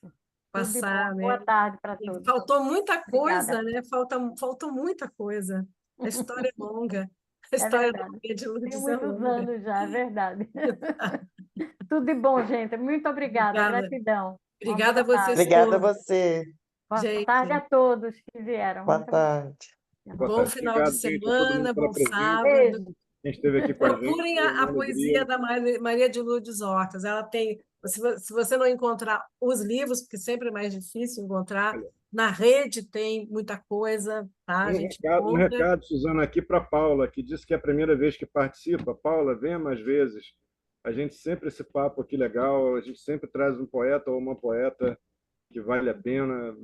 Tudo de bom. passar, Boa né? tarde para E todos. faltou muita coisa, Obrigada. né? Faltou muita coisa. A história é longa. A É história da verdade. Maria de Tem Lourdes é muitos longa. anos já, é verdade. Tudo de bom, gente. Muito obrigada. Obrigada. Gratidão. Uma Obrigada a boa vocês tarde. Obrigada a todos, você. Boa tarde a gente. todos que vieram. Boa Muito tarde. Boa Bom tarde. final de Obrigado, gente, a todo mundo semana, pela bom presença. sábado. Beijo. Quem esteve aqui com a gente, Procurem foi a uma poesia alegria. da Maria de Lourdes Hortas. Ela tem, se você não encontrar os livros, porque sempre é mais difícil encontrar, Olha, na rede tem muita coisa, tá? A gente um encontra. recado, Suzana, aqui para Paula, que disse que é a primeira vez que participa. Paula, venha mais vezes. A gente sempre esse papo aqui legal, a gente sempre traz um poeta ou uma poeta que vale a pena.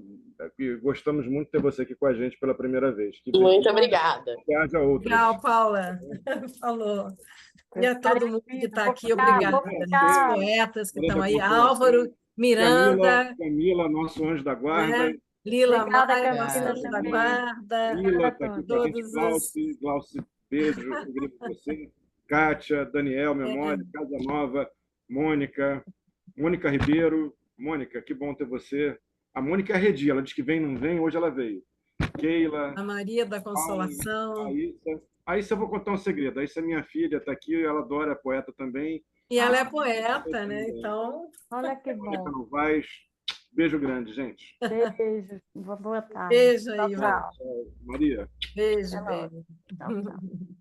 E gostamos muito de ter você aqui com a gente pela primeira vez. Muito obrigada. Que haja outras. Legal, Paula. Falou. E Eu a todo ficarei mundo que viva. está aqui, obrigada. Vou Os ficar. poetas que estão Grande aí, consolação. Álvaro, Miranda, Camila, nosso anjo da guarda. né? Lila Obrigada, Maia, nosso Camila, Obrigada. anjo da também. guarda, Lila Obrigada a está aqui todos. com a gente. todos os. Glauci, beijo, um grito para você. Kátia, Daniel, Memória, É, Casa Nova, Mônica Ribeiro. Mônica, que bom ter você. A Mônica é a Redi, ela diz que vem, não vem, hoje ela veio. Keila, a Maria da Paula, Consolação. Aissa. Aissa, eu vou contar um segredo. Aissa é minha filha, está aqui, ela adora, é poeta também. E ela é Ah, poeta, né? Então, olha que Mônica bom. Novaes. Beijo grande, gente. Beijo. Boa tarde. beijo Tchau, aí, tchau. Maria. beijo, Até logo. beijo. Tchau, tchau.